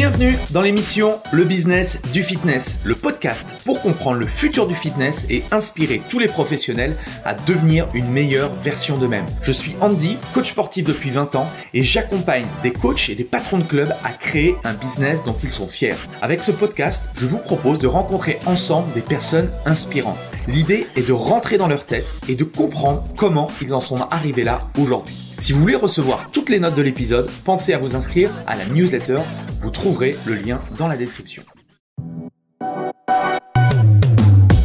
Bienvenue dans l'émission Le Business du Fitness, le podcast pour comprendre le futur du fitness et inspirer tous les professionnels à devenir une meilleure version d'eux-mêmes. Je suis Andy, coach sportif depuis 20 ans et j'accompagne des coachs et des patrons de clubs à créer un business dont ils sont fiers. Avec ce podcast, je vous propose de rencontrer ensemble des personnes inspirantes. L'idée est de rentrer dans leur tête et de comprendre comment ils en sont arrivés là aujourd'hui. Si vous voulez recevoir toutes les notes de l'épisode, pensez à vous inscrire à la newsletter. Vous trouverez le lien dans la description.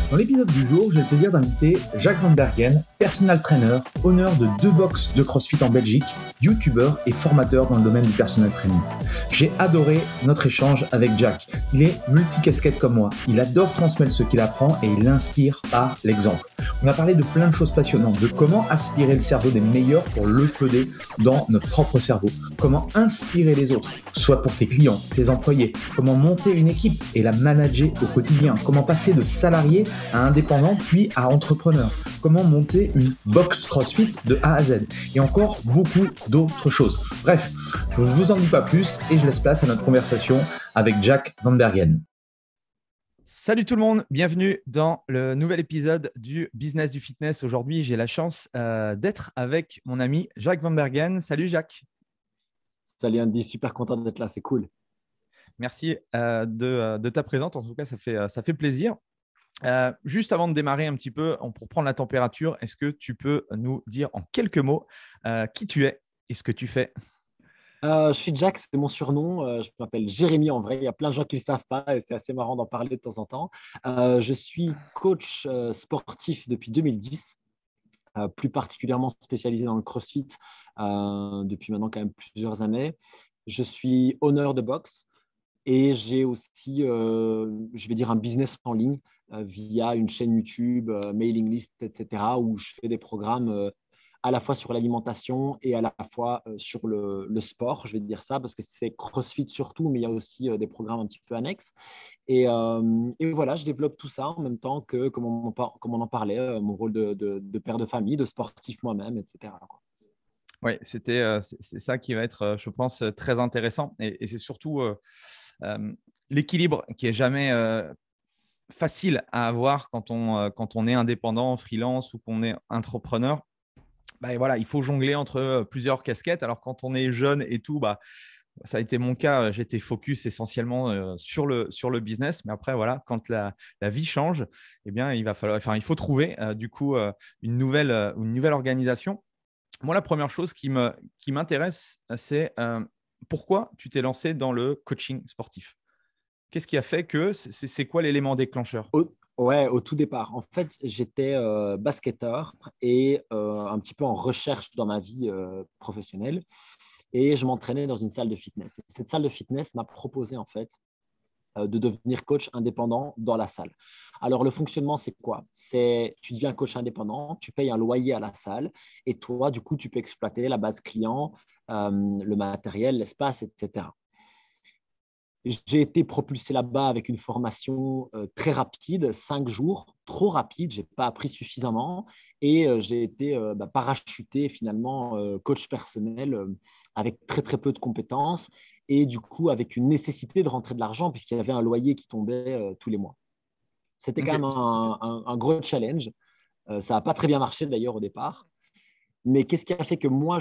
Dans l'épisode du jour, j'ai le plaisir d'inviter Jacques Van Bergen, personal trainer, owner de 2 box de CrossFit en Belgique, youtubeur et formateur dans le domaine du personal training. J'ai adoré notre échange avec Jack. Il est multicasquette comme moi. Il adore transmettre ce qu'il apprend et il inspire par l'exemple. On a parlé de plein de choses passionnantes, de comment aspirer le cerveau des meilleurs pour le coder dans notre propre cerveau, comment inspirer les autres, soit pour tes clients, tes employés, comment monter une équipe et la manager au quotidien, comment passer de salarié à indépendant puis à entrepreneur, comment monter une box CrossFit de A à Z et encore beaucoup d'autres choses. Bref, je ne vous en dis pas plus et je laisse place à notre conversation avec Jack Van Bergen. Salut tout le monde, bienvenue dans le nouvel épisode du Business du Fitness. Aujourd'hui, j'ai la chance d'être avec mon ami Jacques Van Bergen. Salut Jacques. Salut Andy, super content d'être là, c'est cool. Merci de ta présence, en tout cas ça fait plaisir. Juste avant de démarrer un petit peu, pour prendre la température, est-ce que tu peux nous dire en quelques mots qui tu es et ce que tu fais ? Je suis Jack, c'est mon surnom. Je m'appelle Jérémy en vrai. Il y a plein de gens qui ne le savent pas et c'est assez marrant d'en parler de temps en temps. Je suis coach sportif depuis 2010, plus particulièrement spécialisé dans le CrossFit depuis maintenant quand même plusieurs années. Je suis owner de box et j'ai aussi, je vais dire, un business en ligne via une chaîne YouTube, mailing list, etc., où je fais des programmes à la fois sur l'alimentation et à la fois sur le sport, je vais dire ça, parce que c'est CrossFit surtout, mais il y a aussi des programmes un petit peu annexes. Et voilà, je développe tout ça en même temps que, comme on en parlait, mon rôle de père de famille, de sportif moi-même, etc. Oui, c'est ça qui va être, je pense, très intéressant. Et c'est surtout l'équilibre qui est jamais facile à avoir quand on est indépendant, freelance ou qu'on est entrepreneur. Voilà, il faut jongler entre plusieurs casquettes. Alors, quand on est jeune et tout, ça a été mon cas. J'étais focus essentiellement sur le business. Mais après, voilà, quand la vie change, eh bien, il faut trouver du coup une nouvelle organisation. Moi, la première chose qui m'intéresse, c'est pourquoi tu t'es lancé dans le coaching sportif. Qu'est-ce qui a fait que c'est quoi l'élément déclencheur ? Au tout départ. En fait, j'étais basketteur et un petit peu en recherche dans ma vie professionnelle. Et je m'entraînais dans une salle de fitness. Et cette salle de fitness m'a proposé en fait de devenir coach indépendant dans la salle. Alors, le fonctionnement, c'est quoi ? Tu deviens coach indépendant, tu payes un loyer à la salle et toi, du coup, tu peux exploiter la base client, le matériel, l'espace, etc. J'ai été propulsé là-bas avec une formation très rapide, 5 jours, trop rapide, je n'ai pas appris suffisamment et j'ai été parachuté finalement coach personnel avec très très peu de compétences et du coup avec une nécessité de rentrer de l'argent puisqu'il y avait un loyer qui tombait tous les mois. C'était quand même un gros challenge. Ça n'a pas très bien marché d'ailleurs au départ. Mais qu'est-ce qui a fait que moi,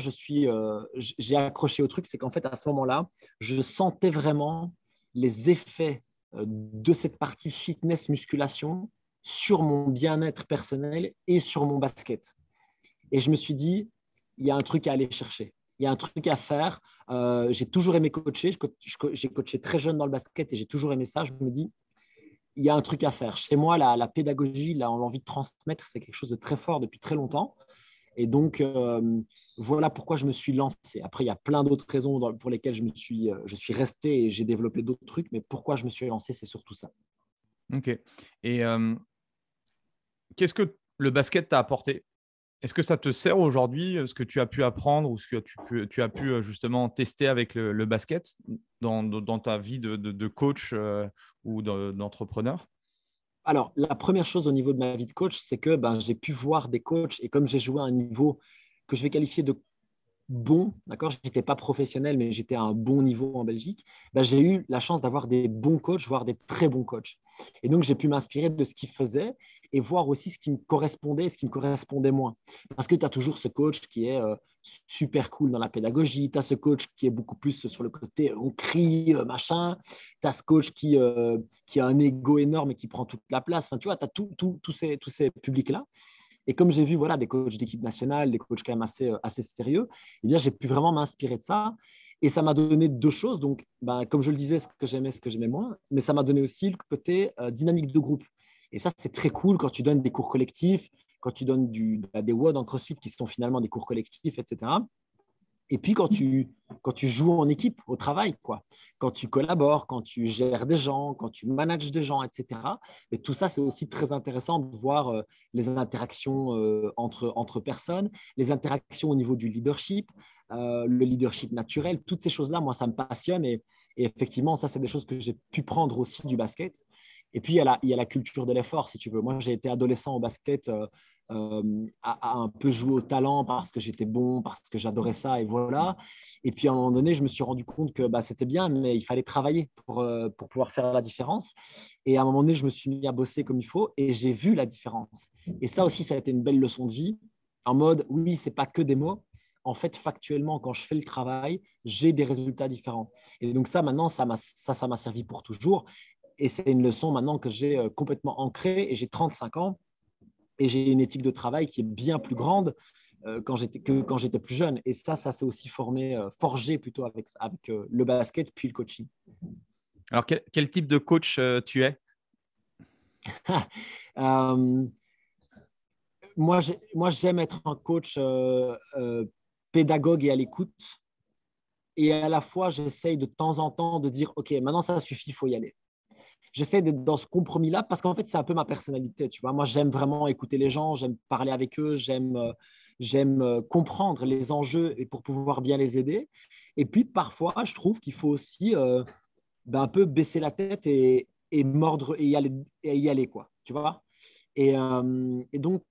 j'ai accroché au truc, c'est qu'en fait, à ce moment-là, je sentais vraiment les effets de cette partie fitness-musculation sur mon bien-être personnel et sur mon basket. Et je me suis dit, il y a un truc à aller chercher. Il y a un truc à faire. J'ai toujours aimé coacher. J'ai coaché très jeune dans le basket et j'ai toujours aimé ça. Je me dis, il y a un truc à faire. Chez moi, la pédagogie, l'envie de transmettre, c'est quelque chose de très fort depuis très longtemps. Et donc, voilà pourquoi je me suis lancé. Après, il y a plein d'autres raisons pour lesquelles je suis resté et j'ai développé d'autres trucs. Mais pourquoi je me suis lancé, c'est surtout ça. Ok. Et qu'est-ce que le basket t'a apporté ? Est-ce que ça te sert aujourd'hui, ce que tu as pu apprendre ou ce que tu as pu justement tester avec le basket dans ta vie de coach ou d'entrepreneur ? Alors, la première chose au niveau de ma vie de coach, c'est que j'ai pu voir des coachs et comme j'ai joué à un niveau que je vais qualifier de bon, d'accord, je n'étais pas professionnel, mais j'étais à un bon niveau en Belgique, ben, j'ai eu la chance d'avoir des bons coachs, voire des très bons coachs. Et donc, j'ai pu m'inspirer de ce qu'ils faisaient et voir aussi ce qui me correspondait et ce qui me correspondait moins. Parce que tu as toujours ce coach qui est super cool dans la pédagogie, tu as ce coach qui est beaucoup plus sur le côté on crie, machin, tu as ce coach qui a un ego énorme et qui prend toute la place. Enfin, tu vois, tu as tous ces publics-là. Et comme j'ai vu voilà, des coachs d'équipe nationale, des coachs quand même assez sérieux, eh bien, j'ai pu vraiment m'inspirer de ça. Et ça m'a donné deux choses. Donc, ben, comme je le disais, ce que j'aimais moins, mais ça m'a donné aussi le côté dynamique de groupe. Et ça, c'est très cool quand tu donnes des cours collectifs, quand tu donnes des WOD en CrossFit qui sont finalement des cours collectifs, etc. Et puis quand tu joues en équipe au travail, quoi, quand tu collabores, quand tu gères des gens, quand tu manages des gens, etc. Et tout ça, c'est aussi très intéressant de voir les interactions entre personnes, les interactions au niveau du leadership, le leadership naturel, toutes ces choses-là, moi, ça me passionne. Et effectivement, ça, c'est des choses que j'ai pu prendre aussi du basket. Et puis, il y a la culture de l'effort, si tu veux. Moi, j'ai été adolescent au basket à un peu jouer au talent parce que j'étais bon, parce que j'adorais ça, et voilà. Et puis, à un moment donné, je me suis rendu compte que bah, c'était bien, mais il fallait travailler pour pouvoir faire la différence. Et à un moment donné, je me suis mis à bosser comme il faut et j'ai vu la différence. Et ça aussi, ça a été une belle leçon de vie, en mode, oui, c'est pas que des mots. En fait, factuellement, quand je fais le travail, j'ai des résultats différents. Et donc ça, maintenant, ça m'a servi pour toujours. Et c'est une leçon maintenant que j'ai complètement ancrée et j'ai 35 ans et j'ai une éthique de travail qui est bien plus grande que quand j'étais plus jeune. Et ça s'est aussi forgé plutôt avec le basket puis le coaching. Alors, quel type de coach tu es? euh, moi, j'aime être un coach pédagogue et à l'écoute. Et à la fois, j'essaye de temps en temps de dire, OK, maintenant ça suffit, il faut y aller. J'essaie d'être dans ce compromis-là parce qu'en fait, c'est un peu ma personnalité. Tu vois, moi, j'aime vraiment écouter les gens, j'aime parler avec eux, j'aime comprendre les enjeux et pour pouvoir bien les aider. Et puis, parfois, je trouve qu'il faut aussi un peu baisser la tête et mordre et y aller, quoi. Tu vois? Et donc,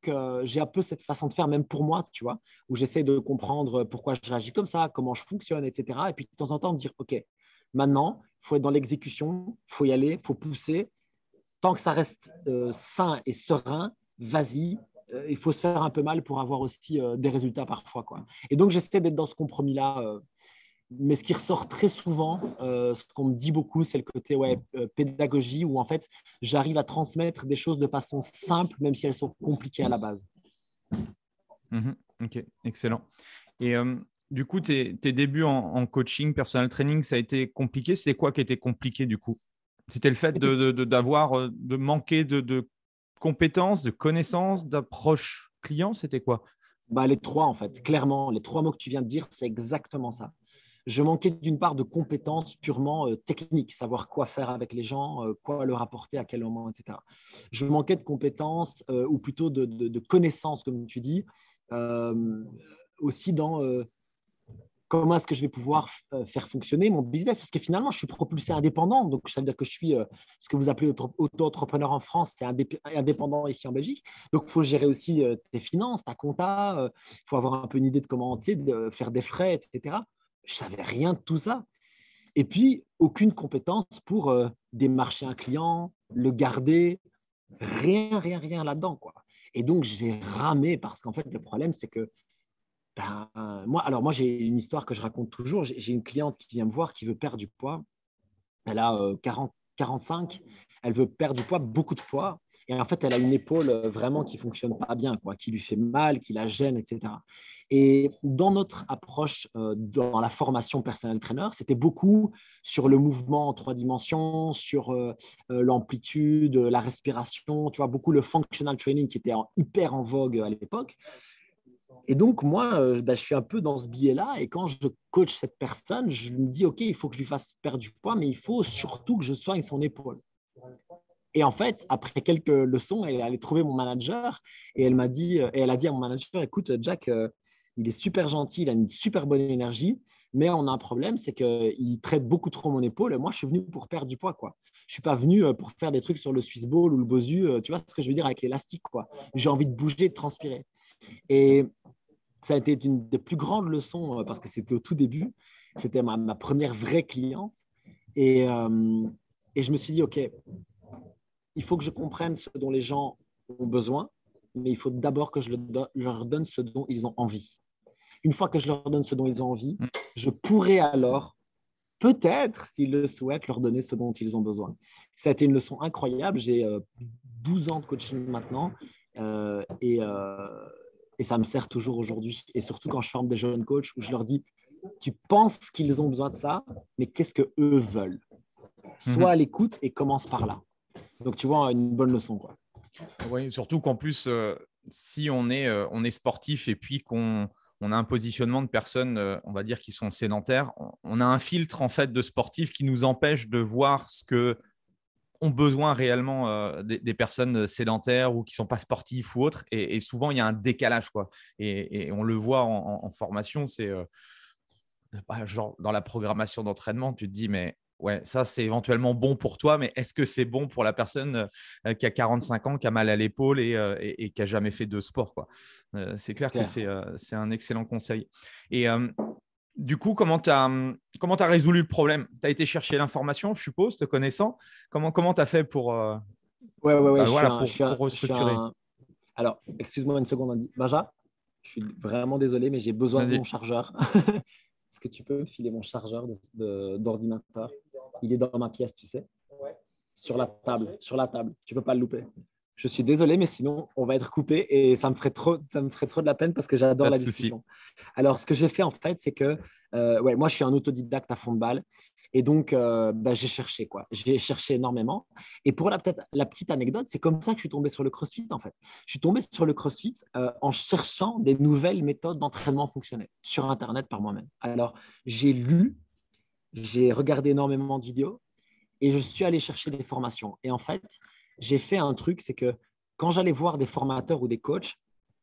j'ai un peu cette façon de faire, même pour moi, tu vois, où j'essaie de comprendre pourquoi je réagis comme ça, comment je fonctionne, etc. Et puis, de temps en temps, me dire, OK, maintenant, il faut être dans l'exécution, il faut y aller, il faut pousser. Tant que ça reste sain et serein, vas-y. Il faut se faire un peu mal pour avoir aussi des résultats parfois, quoi. Et donc, j'essaie d'être dans ce compromis-là. Mais ce qui ressort très souvent, ce qu'on me dit beaucoup, c'est le côté pédagogie, où en fait, j'arrive à transmettre des choses de façon simple, même si elles sont compliquées à la base. Ok, excellent. Et du coup, tes débuts en coaching, personal training, ça a été compliqué. C'était quoi qui était compliqué du coup? C'était le fait de manquer de compétences, de connaissances, d'approche client, c'était quoi? Bah, les trois, en fait, clairement, les trois mots que tu viens de dire, c'est exactement ça. Je manquais d'une part de compétences purement techniques, savoir quoi faire avec les gens, quoi leur apporter, à quel moment, etc. Je manquais de compétences ou plutôt de connaissances, comme tu dis, aussi dans comment est-ce que je vais pouvoir faire fonctionner mon business. Parce que finalement, je suis propulsé indépendant, donc ça veut dire que je suis ce que vous appelez auto-entrepreneur en France, c'est indépendant ici en Belgique. Donc, il faut gérer aussi tes finances, ta compta, il faut avoir un peu une idée de comment de faire des frais, etc. Je ne savais rien de tout ça. Et puis, aucune compétence pour démarcher un client, le garder, rien là-dedans, quoi. Et donc, j'ai ramé parce qu'en fait, le problème, c'est que moi, j'ai une histoire que je raconte toujours. J'ai une cliente qui vient me voir qui veut perdre du poids. Elle a 45. Elle veut perdre du poids, beaucoup de poids. Et en fait, elle a une épaule vraiment qui fonctionne pas bien, quoi, qui lui fait mal, qui la gêne, etc. Et dans notre approche, dans la formation personnel trainer, c'était beaucoup sur le mouvement en 3 dimensions, sur l'amplitude, la respiration, tu vois, beaucoup le functional training qui était hyper en vogue à l'époque. Et donc, moi, je suis un peu dans ce biais-là. Et quand je coach cette personne, je me dis, OK, il faut que je lui fasse perdre du poids, mais il faut surtout que je soigne son épaule. Et en fait, après quelques leçons, elle est allée trouver mon manager et elle m'a dit, et elle a dit à mon manager, écoute, Jack, il est super gentil, il a une super bonne énergie, mais on a un problème, c'est qu'il traite beaucoup trop mon épaule. Et moi, je suis venu pour perdre du poids, quoi. Je suis pas venu pour faire des trucs sur le Swiss Ball ou le Bosu, tu vois ce que je veux dire avec l'élastique, quoi. J'ai envie de bouger, de transpirer. Et ça a été une des plus grandes leçons parce que c'était au tout début. C'était ma première vraie cliente. Et je me suis dit, OK, il faut que je comprenne ce dont les gens ont besoin, mais il faut d'abord que je leur donne ce dont ils ont envie. Une fois que je leur donne ce dont ils ont envie, je pourrai alors, peut-être, s'ils le souhaitent, leur donner ce dont ils ont besoin. Ça a été une leçon incroyable. J'ai 12 ans de coaching maintenant et ça me sert toujours aujourd'hui. Et surtout quand je forme des jeunes coachs où je leur dis, tu penses qu'ils ont besoin de ça, mais qu'est-ce qu'eux veulent? Sois à l'écoute et commence par là. Donc, tu vois, une bonne leçon, quoi. Oui, surtout qu'en plus, si on est sportif et puis qu'on a un positionnement de personnes, on va dire, qui sont sédentaires, on a un filtre en fait de sportifs qui nous empêche de voir ce que ont besoin réellement des personnes sédentaires ou qui ne sont pas sportifs ou autres. Et souvent, il y a un décalage, quoi. Et on le voit en formation, c'est genre dans la programmation d'entraînement, tu te dis, mais ouais, ça, c'est éventuellement bon pour toi, mais est-ce que c'est bon pour la personne qui a 45 ans, qui a mal à l'épaule et qui n'a jamais fait de sport, quoi. C'est clair que c'est un excellent conseil. Et du coup, comment tu as résolu le problème? Tu as été chercher l'information, je suppose, te connaissant. Comment tu as fait pour, pour restructurer? Alors, excuse-moi une seconde, Benja. Je suis vraiment désolé, mais j'ai besoin de mon chargeur. Est-ce que tu peux me filer mon chargeur d'ordinateur? Il est dans ma pièce, tu sais. Ouais. Sur la table. Tu ne peux pas le louper. Je suis désolé, mais sinon, on va être coupé et ça me ferait trop de la peine parce que j'adore la discussion. Alors, ce que j'ai fait, en fait, c'est que moi, je suis un autodidacte à fond de balle. Et donc, j'ai cherché, quoi. J'ai cherché énormément. Et pour la petite anecdote, c'est comme ça que je suis tombé sur le CrossFit, en fait. Je suis tombé sur le CrossFit en cherchant des nouvelles méthodes d'entraînement fonctionnelles sur Internet par moi-même. Alors, j'ai lu, j'ai regardé énormément de vidéos et je suis allé chercher des formations. Et en fait, j'ai fait un truc, c'est que quand j'allais voir des formateurs ou des coachs,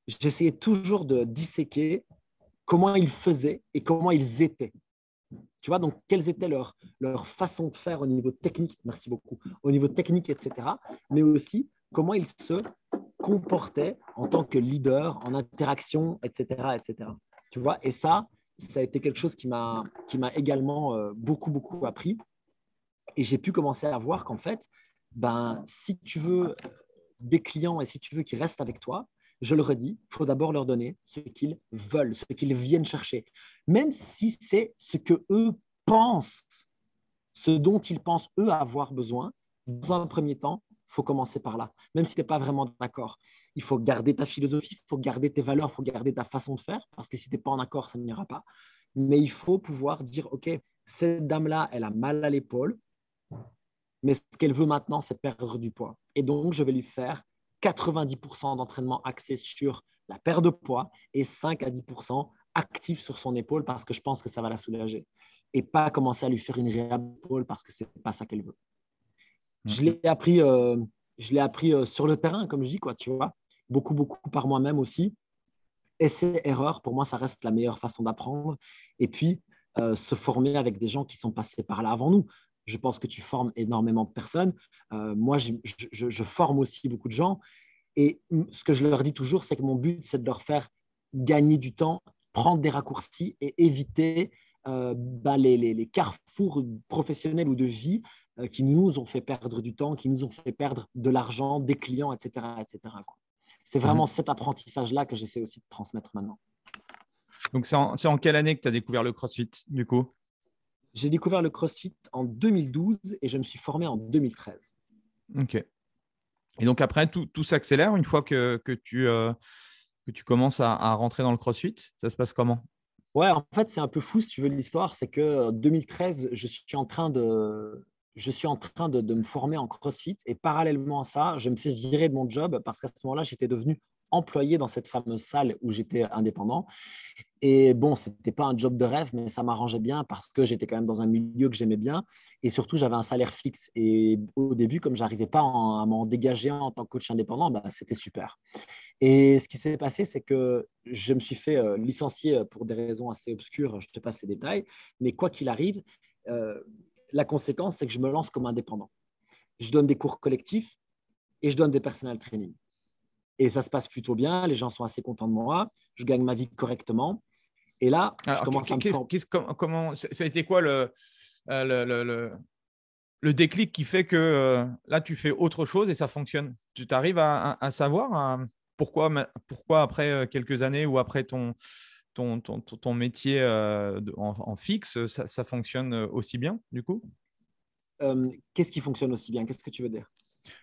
j'essayais toujours de disséquer comment ils faisaient et comment ils étaient. Tu vois, donc, quelles étaient leur façon de faire au niveau technique, merci beaucoup, au niveau technique, etc., mais aussi comment ils se comportaient en tant que leader, en interaction, etc., etc. Tu vois, et ça a été quelque chose qui m'a également beaucoup, beaucoup appris. Et j'ai pu commencer à voir qu'en fait, si tu veux des clients et si tu veux qu'ils restent avec toi, je le redis, il faut d'abord leur donner ce qu'ils veulent, ce qu'ils viennent chercher. Même si c'est ce qu'eux pensent, ce dont ils pensent eux avoir besoin, dans un premier temps, il faut commencer par là. Même si tu n'es pas vraiment d'accord, il faut garder ta philosophie, il faut garder tes valeurs, il faut garder ta façon de faire, parce que si tu n'es pas en accord, ça n'ira pas. Mais il faut pouvoir dire, OK, cette dame-là, elle a mal à l'épaule, mais ce qu'elle veut maintenant, c'est perdre du poids. Et donc, je vais lui faire 90% d'entraînement axé sur la perte de poids et 5 à 10% actif sur son épaule parce que je pense que ça va la soulager. Et pas commencer à lui faire une réhab d'épaule parce que ce n'est pas ça qu'elle veut. Je l'ai appris, sur le terrain, comme je dis, quoi, tu vois. Beaucoup, beaucoup par moi-même aussi. Essai-erreur, pour moi, ça reste la meilleure façon d'apprendre. Et puis, se former avec des gens qui sont passés par là avant nous. Je pense que tu formes énormément de personnes. Moi, je forme aussi beaucoup de gens. Et ce que je leur dis toujours, c'est que mon but, c'est de leur faire gagner du temps, prendre des raccourcis et éviter les carrefours professionnels ou de vie qui nous ont fait perdre du temps, qui nous ont fait perdre de l'argent, des clients, etc. etc. C'est vraiment cet apprentissage-là que j'essaie aussi de transmettre maintenant. Donc, c'est en quelle année que tu as découvert le CrossFit, du coup? J'ai découvert le CrossFit en 2012 et je me suis formé en 2013. OK. Et donc, après, tout s'accélère une fois que tu commences à rentrer dans le CrossFit. Ça se passe comment? Ouais, en fait, c'est un peu fou si tu veux l'histoire. C'est que 2013, je suis en train de me former en CrossFit et parallèlement à ça, je me fais virer de mon job parce qu'à ce moment-là, j'étais devenu employé dans cette fameuse salle où j'étais indépendant. Et bon, ce n'était pas un job de rêve, mais ça m'arrangeait bien parce que j'étais quand même dans un milieu que j'aimais bien. Et surtout, j'avais un salaire fixe. Et au début, comme je n'arrivais pas à m'en dégager en tant que coach indépendant, c'était super. Et ce qui s'est passé, c'est que je me suis fait licencier pour des raisons assez obscures. Je te passe ces détails. Mais quoi qu'il arrive, la conséquence, c'est que je me lance comme indépendant. Je donne des cours collectifs et je donne des personal training. Et ça se passe plutôt bien. Les gens sont assez contents de moi. Je gagne ma vie correctement. Et là, Alors, je commence à me former. comment ça a été quoi le déclic qui fait que là, tu fais autre chose et ça fonctionne? Tu t'arrives à savoir pourquoi après quelques années ou après ton métier en fixe, ça fonctionne aussi bien, du coup? Qu'est-ce qui fonctionne aussi bien? Qu'est-ce que tu veux dire?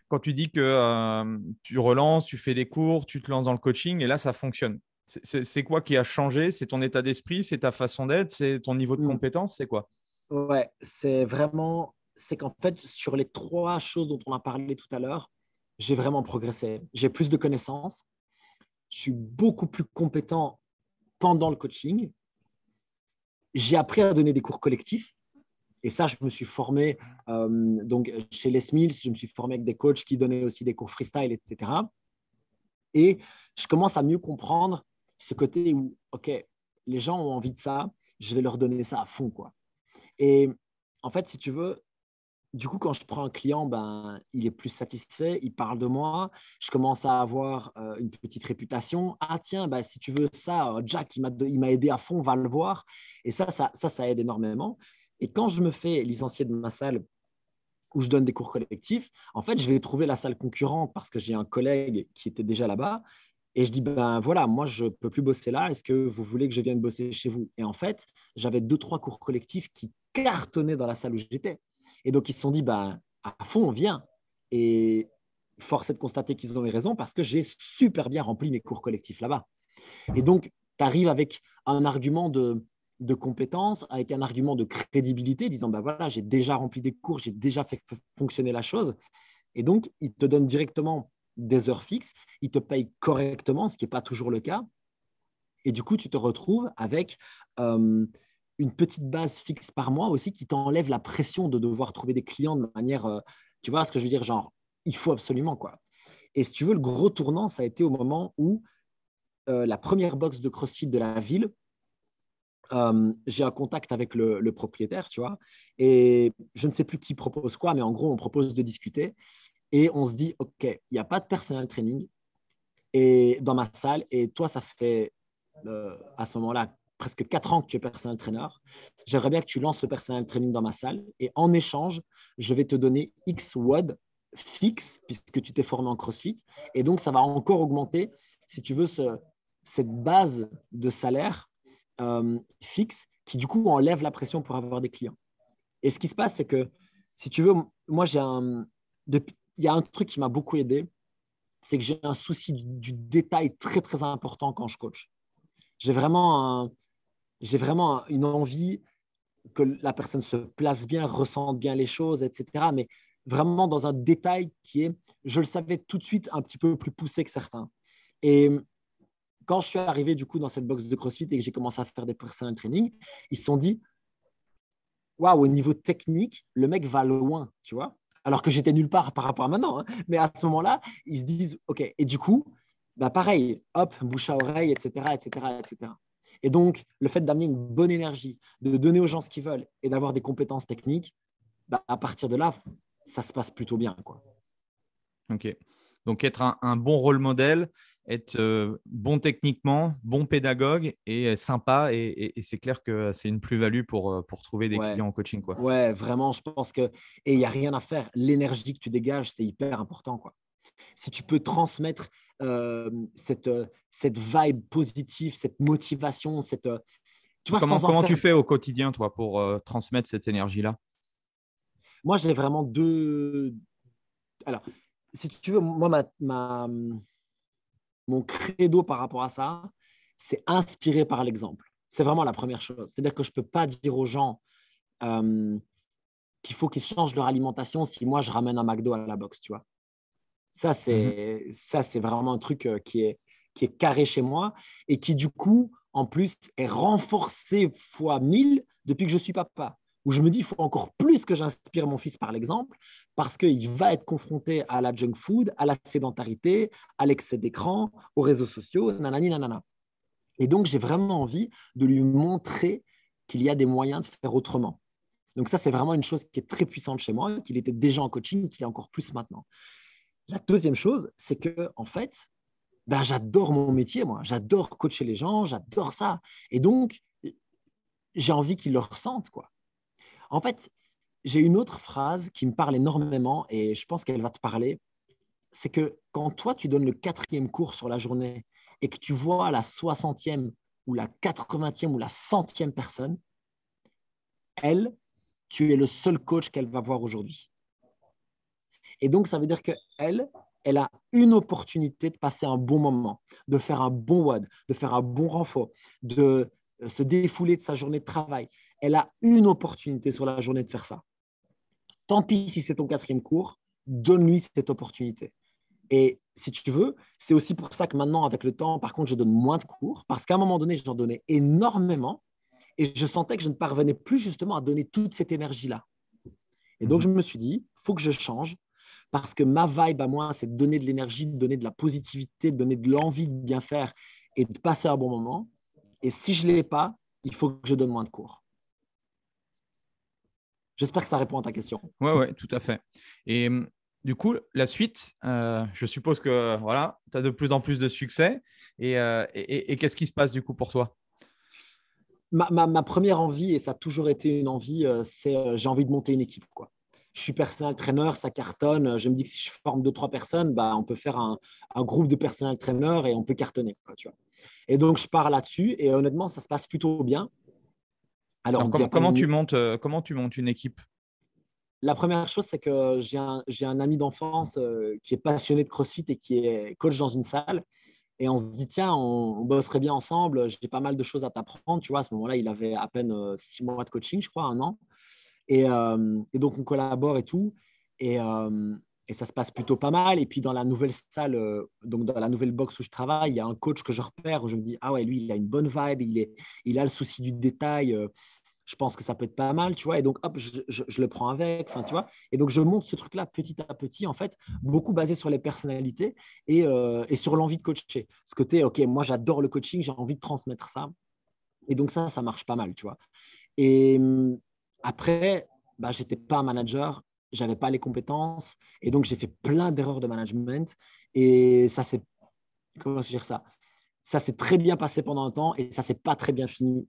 Quand tu dis que tu relances, tu fais des cours, tu te lances dans le coaching et là, ça fonctionne. C'est quoi qui a changé? C'est ton état d'esprit, c'est ta façon d'être, c'est ton niveau de Hmm. compétence, c'est quoi? Ouais, c'est qu'en fait, sur les 3 choses dont on a parlé tout à l'heure, j'ai vraiment progressé. J'ai plus de connaissances, je suis beaucoup plus compétent pendant le coaching, j'ai appris à donner des cours collectifs. Et ça, je me suis formé donc chez Les Mills, je me suis formé avec des coachs qui donnaient aussi des cours freestyle, etc. Et je commence à mieux comprendre ce côté où, OK, les gens ont envie de ça, je vais leur donner ça à fond, quoi. Et en fait, si tu veux, du coup, quand je prends un client, ben, il est plus satisfait, il parle de moi, je commence à avoir une petite réputation. Ah tiens, ben, si tu veux ça, Jack, il m'a aidé à fond, va le voir. Et ça aide énormément. Et quand je me fais licencier de ma salle où je donne des cours collectifs, en fait, je vais trouver la salle concurrente parce que j'ai un collègue qui était déjà là-bas. Et je dis, ben voilà, moi, je ne peux plus bosser là. Est-ce que vous voulez que je vienne bosser chez vous? Et en fait, j'avais 2, 3 cours collectifs qui cartonnaient dans la salle où j'étais. Et donc, ils se sont dit, ben, à fond, on vient. Et force est de constater qu'ils ont eu raison parce que j'ai super bien rempli mes cours collectifs là-bas. Et donc, tu arrives avec un argument de compétence, avec un argument de crédibilité, disant, ben voilà, j'ai déjà rempli des cours, j'ai déjà fait fonctionner la chose. Et donc, ils te donnent directement des heures fixes, ils te payent correctement, ce qui n'est pas toujours le cas. Et du coup, tu te retrouves avec une petite base fixe par mois aussi qui t'enlève la pression de devoir trouver des clients de manière, tu vois ce que je veux dire, genre, il faut absolument, quoi. Et si tu veux, le gros tournant, ça a été au moment où la première box de CrossFit de la ville, j'ai un contact avec le propriétaire, tu vois, et je ne sais plus qui propose quoi, mais en gros, on propose de discuter et on se dit, OK, il n'y a pas de personal training et dans ma salle, et toi, ça fait à ce moment-là presque 4 ans que tu es personal trainer. J'aimerais bien que tu lances le personal training dans ma salle et en échange, je vais te donner X WOD fixe puisque tu t'es formé en CrossFit. Et donc, ça va encore augmenter, si tu veux, cette base de salaire fixe qui, du coup, enlève la pression pour avoir des clients. Et ce qui se passe, c'est que, si tu veux, moi, il y a un truc qui m'a beaucoup aidé, c'est que j'ai un souci du détail très, très important quand je coach. J'ai vraiment, j'ai vraiment une envie que la personne se place bien, ressente bien les choses, etc. Mais vraiment dans un détail qui est, je le savais tout de suite, un petit peu plus poussé que certains. Et quand je suis arrivé du coup dans cette box de CrossFit et que j'ai commencé à faire des personal training, ils se sont dit, waouh, au niveau technique, le mec va loin, tu vois. Alors que j'étais nulle part par rapport à maintenant. Hein. Mais à ce moment-là, ils se disent, OK. Et du coup, bah pareil, hop, bouche à oreille, etc., etc., etc. Et donc, le fait d'amener une bonne énergie, de donner aux gens ce qu'ils veulent et d'avoir des compétences techniques, bah, à partir de là, ça se passe plutôt bien, quoi. Ok. Donc, être un bon rôle modèle, être bon techniquement, bon pédagogue et sympa. Et c'est clair que c'est une plus-value pour trouver des Ouais, clients en coaching, quoi. ouais, vraiment, je pense que… Et il n'y a rien à faire. L'énergie que tu dégages, c'est hyper important, quoi. Si tu peux transmettre cette vibe positive, cette motivation, tu vois, sans en Comment faire… tu fais au quotidien, toi, pour transmettre cette énergie-là? Moi, j'ai vraiment deux… Alors, si tu veux, moi, mon credo par rapport à ça, c'est inspirer par l'exemple. C'est vraiment la première chose. C'est-à-dire que je ne peux pas dire aux gens euh, qu'il faut qu'ils changent leur alimentation si moi, je ramène un McDo à la boxe, tu vois. Ça, Mhm. c'est vraiment un truc qui est carré chez moi et qui, du coup, en plus, est renforcé fois 1000 depuis que je suis papa. Où je me dis, il faut encore plus que j'inspire mon fils par l'exemple parce qu'il va être confronté à la junk food, à la sédentarité, à l'excès d'écran, aux réseaux sociaux, nanani, nanana. Et donc, j'ai vraiment envie de lui montrer qu'il y a des moyens de faire autrement. Donc, ça, c'est vraiment une chose qui est très puissante chez moi, qu'il était déjà en coaching, qu'il est encore plus maintenant. La deuxième chose, c'est que, en fait, ben, j'adore mon métier, moi. J'adore coacher les gens, j'adore ça. Et donc, j'ai envie qu'ils le ressentent, quoi. En fait, j'ai une autre phrase qui me parle énormément et je pense qu'elle va te parler. C'est que quand toi, tu donnes le 4e cours sur la journée et que tu vois la 60e ou la 80e ou la 100e personne, elle, tu es le seul coach qu'elle va voir aujourd'hui. Et donc, ça veut dire qu'elle, elle a une opportunité de passer un bon moment, de faire un bon WOD, de faire un bon renfort, de se défouler de sa journée de travail. Elle a une opportunité sur la journée de faire ça. Tant pis si c'est ton 4e cours, donne-lui cette opportunité. Et si tu veux, c'est aussi pour ça que maintenant, avec le temps, par contre, je donne moins de cours parce qu'à un moment donné, j'en donnais énormément et je sentais que je ne parvenais plus justement à donner toute cette énergie-là. Et donc, je me suis dit, il faut que je change parce que ma vibe à moi, c'est de donner de l'énergie, de donner de la positivité, de donner de l'envie de bien faire et de passer un bon moment. Et si je ne l'ai pas, il faut que je donne moins de cours. J'espère que ça répond à ta question. Oui, tout à fait. Et du coup, la suite, je suppose que voilà, tu as de plus en plus de succès. Et qu'est-ce qui se passe du coup pour toi? Ma première envie, et ça a toujours été une envie, c'est j'ai envie de monter une équipe, quoi. Je suis personal trainer, ça cartonne. Je me dis que si je forme 2-3 personnes, bah, on peut faire un groupe de personal trainer et on peut cartonner, quoi, tu vois. Et donc, je pars là-dessus et honnêtement, ça se passe plutôt bien. Alors, comment tu montes une équipe? La première chose, c'est que j'ai un ami d'enfance qui est passionné de CrossFit et qui est coach dans une salle. Et on se dit, tiens, on bosserait bien ensemble. J'ai pas mal de choses à t'apprendre. Tu vois, à ce moment-là, il avait à peine 6 mois de coaching, je crois, 1 an. Et donc, on collabore et tout. Et, euh, et ça se passe plutôt pas mal. Et puis, dans la nouvelle salle, donc dans la nouvelle box où je travaille, il y a un coach que je repère où je me dis, ah ouais, lui, il a une bonne vibe. Il a le souci du détail. Je pense que ça peut être pas mal, tu vois. Et donc, hop, je le prends avec, enfin, tu vois. Et donc, je monte ce truc-là petit à petit, en fait, beaucoup basé sur les personnalités et sur l'envie de coacher. Ce côté, OK, moi, j'adore le coaching, j'ai envie de transmettre ça. Et donc, ça marche pas mal, tu vois. Et après, bah, je n'étais pas un manager, je n'avais pas les compétences. Et donc, j'ai fait plein d'erreurs de management. Et ça, c'est, comment dire ça? Ça s'est très bien passé pendant un temps et ça s'est pas très bien fini.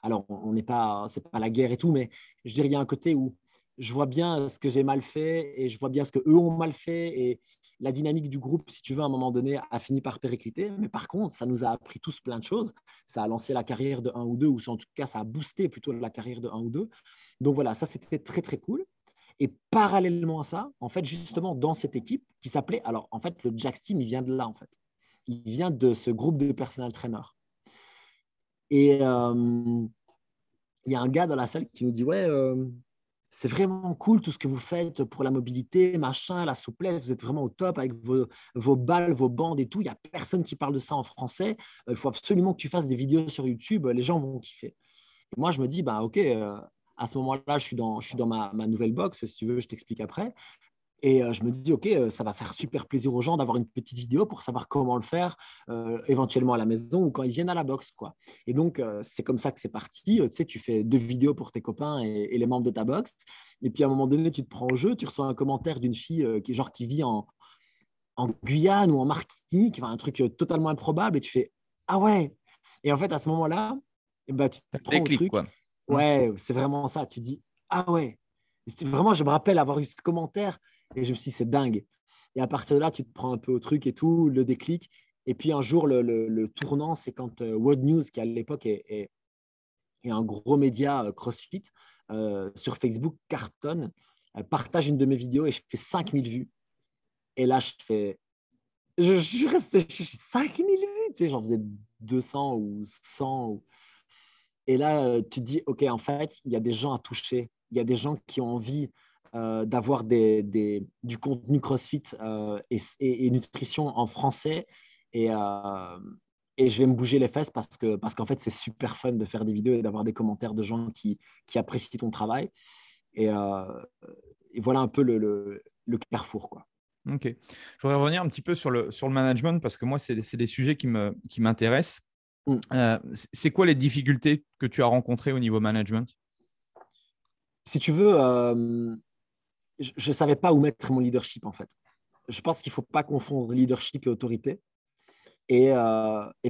Alors, on n'est pas, c'est pas la guerre et tout, mais je dirais il y a un côté où je vois bien ce que j'ai mal fait et je vois bien ce que eux ont mal fait et la dynamique du groupe, si tu veux, à un moment donné, a fini par péricliter. Mais par contre, ça nous a appris tous plein de choses. Ça a lancé la carrière de un ou deux, ou en tout cas, ça a boosté plutôt la carrière de un ou deux. Donc voilà, ça c'était très très cool. Et parallèlement à ça, en fait, justement, dans cette équipe qui s'appelait, alors en fait, le Jax Team, il vient de là, en fait. Il vient de ce groupe de personal trainers. Et il y a un gars dans la salle qui nous dit, ouais, c'est vraiment cool tout ce que vous faites pour la mobilité, machin, la souplesse, vous êtes vraiment au top avec vos balles, vos bandes et tout. Il n'y a personne qui parle de ça en français. Il faut absolument que tu fasses des vidéos sur YouTube, les gens vont kiffer. Et moi, je me dis, bah, ok, à ce moment-là, je suis dans ma nouvelle box, si tu veux, je t'explique après. Et je me dis, OK, ça va faire super plaisir aux gens d'avoir une petite vidéo pour savoir comment le faire, éventuellement à la maison ou quand ils viennent à la boxe, quoi. Et donc, c'est comme ça que c'est parti. Tu sais, tu fais 2 vidéos pour tes copains et les membres de ta boxe. Et puis, à un moment donné, tu te prends au jeu, tu reçois un commentaire d'une fille qui vit en Guyane ou en Martinique, enfin, un truc totalement improbable. Et tu fais, ah ouais. Et en fait, à ce moment-là, eh ben, tu te prends au Déclic, truc. quoi. Ouais, c'est vraiment ça. Tu dis, ah ouais. Vraiment, je me rappelle avoir eu ce commentaire et je me suis dit, c'est dingue. Et à partir de là, tu te prends un peu au truc et tout, le déclic. Et puis un jour, le tournant, c'est quand World News, qui à l'époque est un gros média CrossFit, sur Facebook, cartonne, partage une de mes vidéos et je fais 5000 vues. Et là, je suis resté 5000 vues, tu sais, j'en faisais 200 ou 100. Et là, tu te dis, OK, en fait, il y a des gens à toucher. Il y a des gens qui ont envie d'avoir du contenu CrossFit et nutrition en français. Et, euh, et je vais me bouger les fesses parce qu'en fait, c'est super fun de faire des vidéos et d'avoir des commentaires de gens qui apprécient ton travail. Et, euh, et voilà un peu le carrefour, quoi. Ok. Je voudrais revenir un petit peu sur le management parce que moi, c'est des sujets qui m'intéressent. Mm. C'est quoi les difficultés que tu as rencontrées au niveau management? Si tu veux, je ne savais pas où mettre mon leadership, en fait. Je pense qu'il ne faut pas confondre leadership et autorité. Et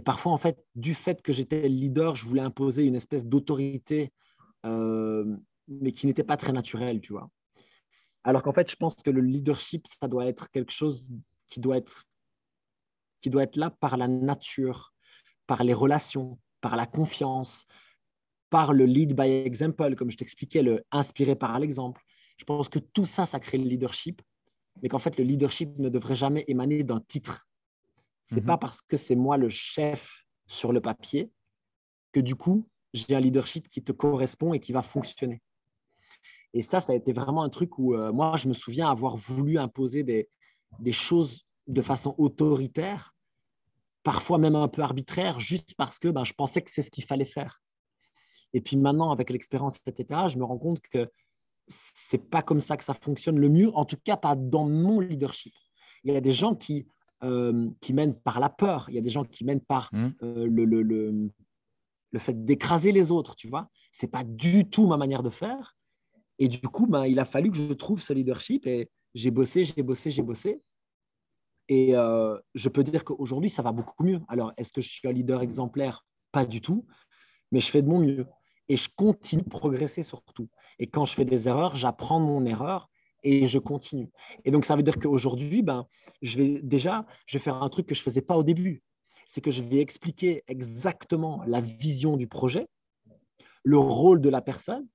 parfois, en fait, du fait que j'étais le leader, je voulais imposer une espèce d'autorité, mais qui n'était pas très naturelle, tu vois. Alors qu'en fait, je pense que le leadership, ça doit être quelque chose qui doit être là par la nature, par les relations, par la confiance, par le lead by example, comme je t'expliquais, le inspiré par l'exemple. Je pense que tout ça, ça crée le leadership, mais qu'en fait, le leadership ne devrait jamais émaner d'un titre. C'est pas parce que c'est moi le chef sur le papier que du coup, j'ai un leadership qui te correspond et qui va fonctionner. Et ça a été vraiment un truc où moi, je me souviens avoir voulu imposer des choses de façon autoritaire, parfois même un peu arbitraire, juste parce que je pensais que c'est ce qu'il fallait faire. Et puis maintenant, avec l'expérience, etc., je me rends compte que c'est pas comme ça que ça fonctionne le mieux, en tout cas pas dans mon leadership. Il y a des gens qui mènent par la peur, il y a des gens qui mènent par le fait d'écraser les autres, tu vois. C'est pas du tout ma manière de faire. Et du coup, il a fallu que je trouve ce leadership et j'ai bossé. Et je peux dire qu'aujourd'hui, ça va beaucoup mieux. Alors, est-ce que je suis un leader exemplaire? Pas du tout, mais je fais de mon mieux. Et je continue de progresser surtout. Et quand je fais des erreurs, j'apprends de mon erreur et je continue. Et donc, ça veut dire qu'aujourd'hui, je vais faire un truc que je ne faisais pas au début. C'est que je vais expliquer exactement la vision du projet, le rôle de la personne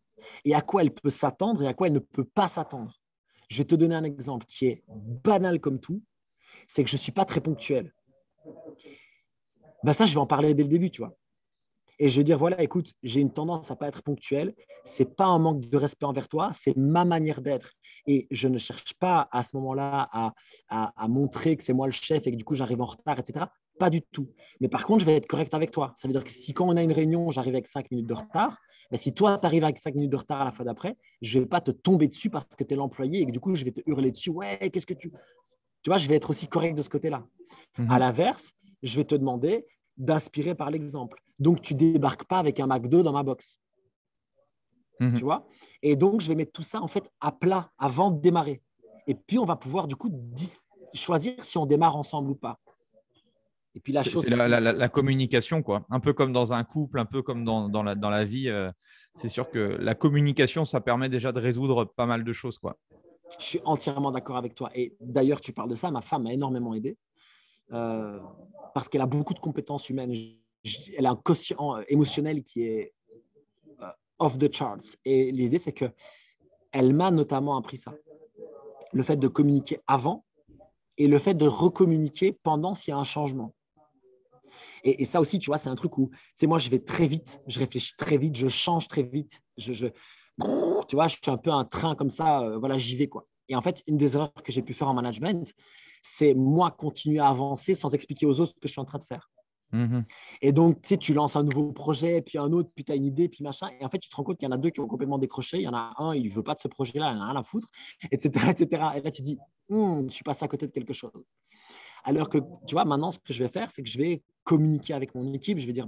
et à quoi elle peut s'attendre et à quoi elle ne peut pas s'attendre. Je vais te donner un exemple qui est banal comme tout, c'est que je ne suis pas très ponctuel. Ça, je vais en parler dès le début, tu vois. Et je vais dire, voilà, écoute, j'ai une tendance à ne pas être ponctuel. Ce n'est pas un manque de respect envers toi, c'est ma manière d'être. Et je ne cherche pas à ce moment-là à montrer que c'est moi le chef et que du coup, j'arrive en retard, etc. Pas du tout. Mais par contre, je vais être correct avec toi. Ça veut dire que si quand on a une réunion, j'arrive avec 5 minutes de retard, si toi, tu arrives avec 5 minutes de retard à la fois d'après, je ne vais pas te tomber dessus parce que tu es l'employé et que du coup, je vais te hurler dessus. Ouais, qu'est-ce que tu… Tu vois, je vais être aussi correct de ce côté-là. À l'inverse, je vais te demander d'inspirer par l'exemple. Donc, tu ne débarques pas avec un McDo dans ma box. Tu vois. Et donc, je vais mettre tout ça en fait à plat avant de démarrer. Et puis, on va pouvoir du coup choisir si on démarre ensemble ou pas. Et puis, c'est la communication, quoi. Un peu comme dans un couple, un peu comme dans la vie. C'est sûr que la communication, ça permet déjà de résoudre pas mal de choses, quoi. Je suis entièrement d'accord avec toi. Et d'ailleurs, tu parles de ça. Ma femme m'a énormément aidé parce qu'elle a beaucoup de compétences humaines. Elle a un quotient émotionnel qui est off the charts. Et l'idée, c'est qu'elle m'a notamment appris ça. Le fait de communiquer avant et le fait de recommuniquer pendant s'il y a un changement. Et ça aussi, tu vois, c'est un truc où, moi, je vais très vite, je réfléchis très vite, je change très vite. Tu vois, je suis un peu un train comme ça, voilà, j'y vais, quoi. Et en fait, une des erreurs que j'ai pu faire en management, c'est moi continuer à avancer sans expliquer aux autres ce que je suis en train de faire. Et donc, tu sais, tu lances un nouveau projet, puis un autre, puis tu as une idée, puis machin. Et en fait, tu te rends compte qu'il y en a deux qui ont complètement décroché. Il y en a un, il ne veut pas de ce projet-là, il en a rien à foutre, etc., etc. Et là, tu te dis, je suis passé à côté de quelque chose. Alors que, tu vois, maintenant, ce que je vais faire, c'est que je vais communiquer avec mon équipe. Je vais dire,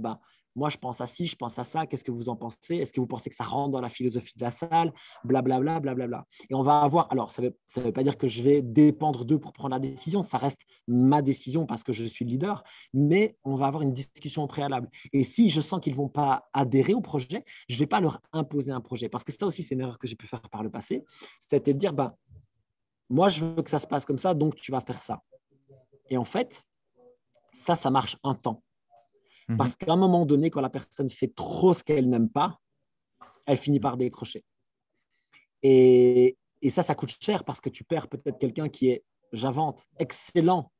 moi, je pense à ci, je pense à ça. Qu'est-ce que vous en pensez? Est-ce que vous pensez que ça rentre dans la philosophie de la salle? Blablabla, blablabla. Et on va avoir… Alors, ça veut pas dire que je vais dépendre d'eux pour prendre la décision. Ça reste ma décision parce que je suis le leader. Mais on va avoir une discussion au préalable. Et si je sens qu'ils ne vont pas adhérer au projet, je ne vais pas leur imposer un projet. Parce que ça aussi, c'est une erreur que j'ai pu faire par le passé. C'était de dire, moi, je veux que ça se passe comme ça, donc tu vas faire ça. Et en fait, ça marche un temps. Parce qu'à un moment donné, quand la personne fait trop ce qu'elle n'aime pas, elle finit par décrocher. Et ça coûte cher parce que tu perds peut-être quelqu'un qui est, j'invente, excellent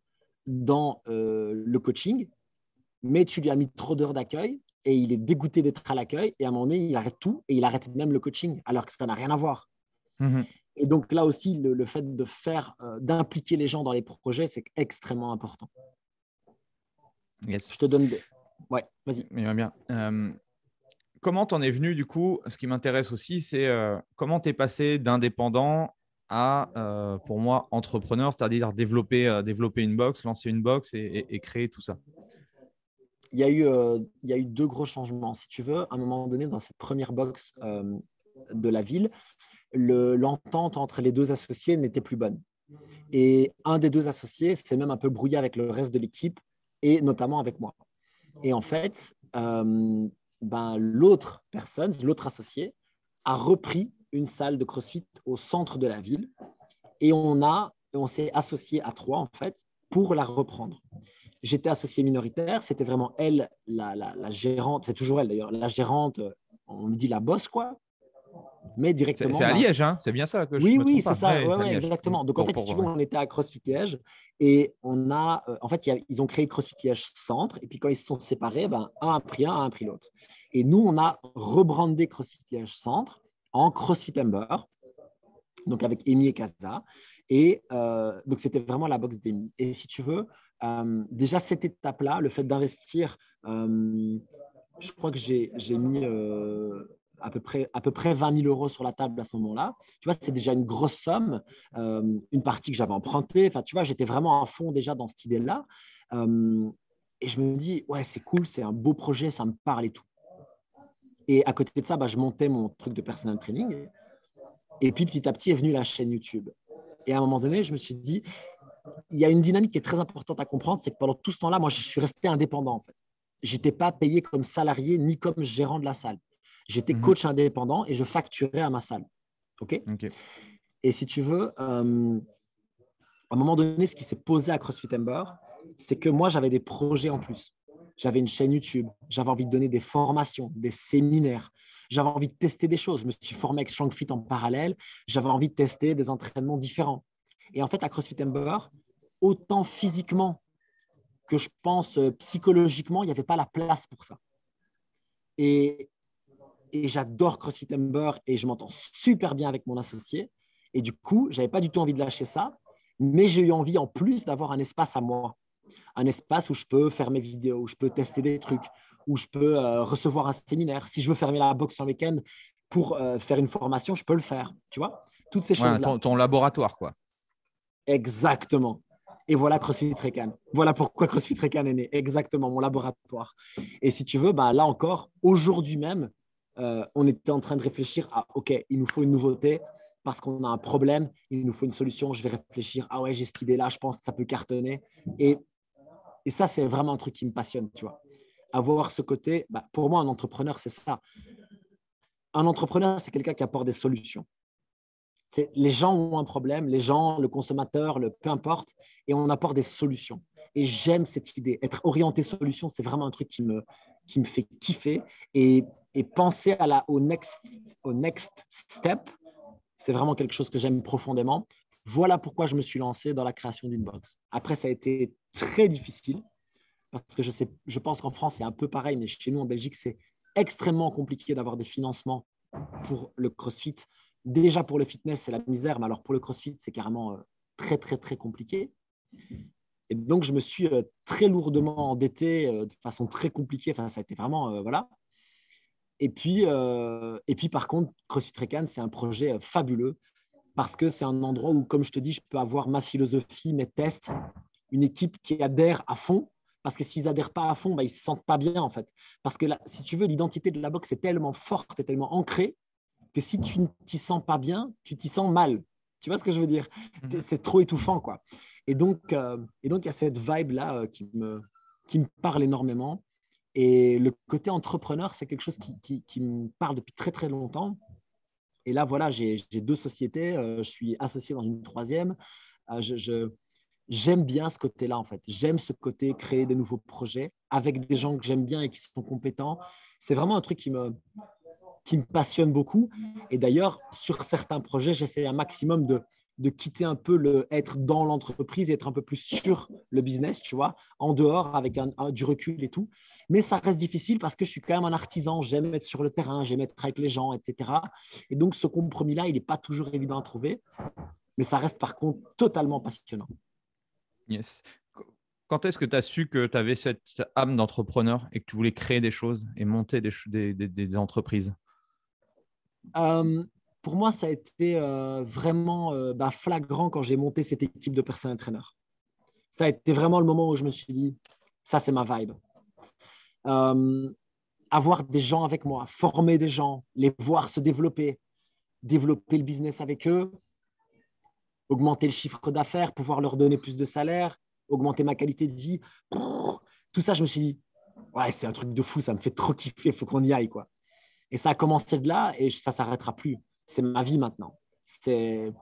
dans le coaching, mais tu lui as mis trop d'heures d'accueil et il est dégoûté d'être à l'accueil. Et à un moment donné, il arrête tout et il arrête même le coaching, alors que ça n'a rien à voir. Et donc là aussi, le fait d'impliquer les gens dans les projets, c'est extrêmement important. Yes. Je te donne des… Ouais, vas-y. Bien. Comment t'en es venu du coup? Ce qui m'intéresse aussi, c'est comment t'es passé d'indépendant à, pour moi, entrepreneur, c'est-à-dire développer une box, lancer une box et créer tout ça. Il y a eu deux gros changements. Si tu veux, à un moment donné, dans cette première box de la ville, l'entente entre les deux associés n'était plus bonne. Et un des deux associés s'est même un peu brouillé avec le reste de l'équipe et notamment avec moi. Et en fait, l'autre personne, l'autre associé, a repris une salle de CrossFit au centre de la ville et on s'est associé à 3 en fait pour la reprendre. J'étais associé minoritaire, c'était vraiment elle, la gérante, c'est toujours elle d'ailleurs, la gérante, on me dit la boss quoi, mais directement. C'est à Liège, hein, c'est bien ça que je me Oui, trompe c'est pas. ça, Ouais, exactement. Donc en fait, si tu veux, on était à CrossFit Liège et on a, en fait, ils ont créé CrossFit Liège Centre et puis quand ils se sont séparés, un a pris un a pris l'autre. Et nous, on a rebrandé CrossFit Liège Centre en CrossFit Ember, donc avec Amy et Kaza. Et donc, c'était vraiment la box d'Amy. Et si tu veux, déjà cette étape-là, le fait d'investir, je crois que j'ai mis à peu près 20 000 euros sur la table à ce moment-là. Tu vois, c'est déjà une grosse somme, une partie que j'avais empruntée. Enfin, tu vois, j'étais vraiment à fond déjà dans cette idée-là. Et je me dis, ouais, c'est cool, c'est un beau projet, ça me parle et tout. Et à côté de ça, je montais mon truc de personal training. Et puis, petit à petit, est venue la chaîne YouTube. Et à un moment donné, je me suis dit, il y a une dynamique qui est très importante à comprendre, c'est que pendant tout ce temps-là, moi, je suis resté indépendant, en fait. Je n'étais pas payé comme salarié ni comme gérant de la salle. J'étais coach indépendant et je facturais à ma salle. OK. Et si tu veux, à un moment donné, ce qui s'est posé à CrossFit Ember, c'est que moi, j'avais des projets en plus. J'avais une chaîne YouTube, j'avais envie de donner des formations, des séminaires. J'avais envie de tester des choses. Je me suis formé avec StrongFit en parallèle. J'avais envie de tester des entraînements différents. Et en fait, à CrossFit Ember, autant physiquement que je pense psychologiquement, il n'y avait pas la place pour ça. Et j'adore CrossFit Ember et je m'entends super bien avec mon associé. Et du coup, je n'avais pas du tout envie de lâcher ça, mais j'ai eu envie en plus d'avoir un espace à moi. Un espace où je peux faire mes vidéos, où je peux tester des trucs, où je peux recevoir un séminaire. Si je veux fermer la box en week-end pour faire une formation, je peux le faire. Tu vois, toutes ces choses-là. Ton laboratoire, quoi. Exactement. Et voilà CrossFit Recan. Voilà pourquoi CrossFit Recan est né. Exactement, mon laboratoire. Et si tu veux, là encore, aujourd'hui même, on était en train de réfléchir à, OK, il nous faut une nouveauté parce qu'on a un problème, il nous faut une solution. Je vais réfléchir, ah ouais, j'ai cette idée-là, je pense que ça peut cartonner. Et ça, c'est vraiment un truc qui me passionne, tu vois. Avoir ce côté, pour moi, un entrepreneur, c'est ça. Un entrepreneur, c'est quelqu'un qui apporte des solutions. Les gens ont un problème, les gens, le consommateur, peu importe, et on apporte des solutions. Et j'aime cette idée. Être orienté solution, c'est vraiment un truc qui me fait kiffer. Et penser au next step, c'est vraiment quelque chose que j'aime profondément. Voilà pourquoi je me suis lancé dans la création d'une box. Après, ça a été très difficile parce que je pense qu'en France, c'est un peu pareil, mais chez nous, en Belgique, c'est extrêmement compliqué d'avoir des financements pour le CrossFit. Déjà, pour le fitness, c'est la misère, mais alors pour le CrossFit, c'est carrément très, très, très compliqué. Et donc, je me suis très lourdement endetté de façon très compliquée. Enfin, ça a été vraiment, voilà. Et puis, par contre, CrossFit Recan, c'est un projet fabuleux parce que c'est un endroit où, comme je te dis, je peux avoir ma philosophie, mes tests, une équipe qui adhère à fond. Parce que s'ils n'adhèrent pas à fond, ils ne se sentent pas bien, en fait. Parce que là, si tu veux, l'identité de la boxe est tellement forte et tellement ancrée que si tu ne t'y sens pas bien, tu t'y sens mal. Tu vois ce que je veux dire? C'est trop étouffant, quoi. Et donc, il y a cette vibe-là qui me parle énormément. Et le côté entrepreneur, c'est quelque chose qui me parle depuis très, très longtemps. Et là, voilà, j'ai 2 sociétés. Je suis associé dans une 3e. J'aime bien ce côté-là, en fait. J'aime ce côté créer des nouveaux projets avec des gens que j'aime bien et qui sont compétents. C'est vraiment un truc qui me passionne beaucoup. Et d'ailleurs, sur certains projets, j'essaie un maximum de quitter un peu être dans l'entreprise et être un peu plus sur le business, tu vois, en dehors avec du recul et tout. Mais ça reste difficile parce que je suis quand même un artisan. J'aime être sur le terrain, j'aime être avec les gens, etc. Et donc, ce compromis-là, il n'est pas toujours évident à trouver. Mais ça reste par contre totalement passionnant. Yes. Quand est-ce que tu as su que tu avais cette âme d'entrepreneur et que tu voulais créer des choses et monter des entreprises? Pour moi, ça a été vraiment flagrant quand j'ai monté cette équipe de personal trainer. Ça a été vraiment le moment où je me suis dit, ça, c'est ma vibe. Avoir des gens avec moi, former des gens, les voir se développer le business avec eux, augmenter le chiffre d'affaires, pouvoir leur donner plus de salaire, augmenter ma qualité de vie. Tout ça, je me suis dit, ouais, c'est un truc de fou, ça me fait trop kiffer, il faut qu'on y aille, quoi. Et ça a commencé de là et ça ne s'arrêtera plus. C'est ma vie maintenant. C'est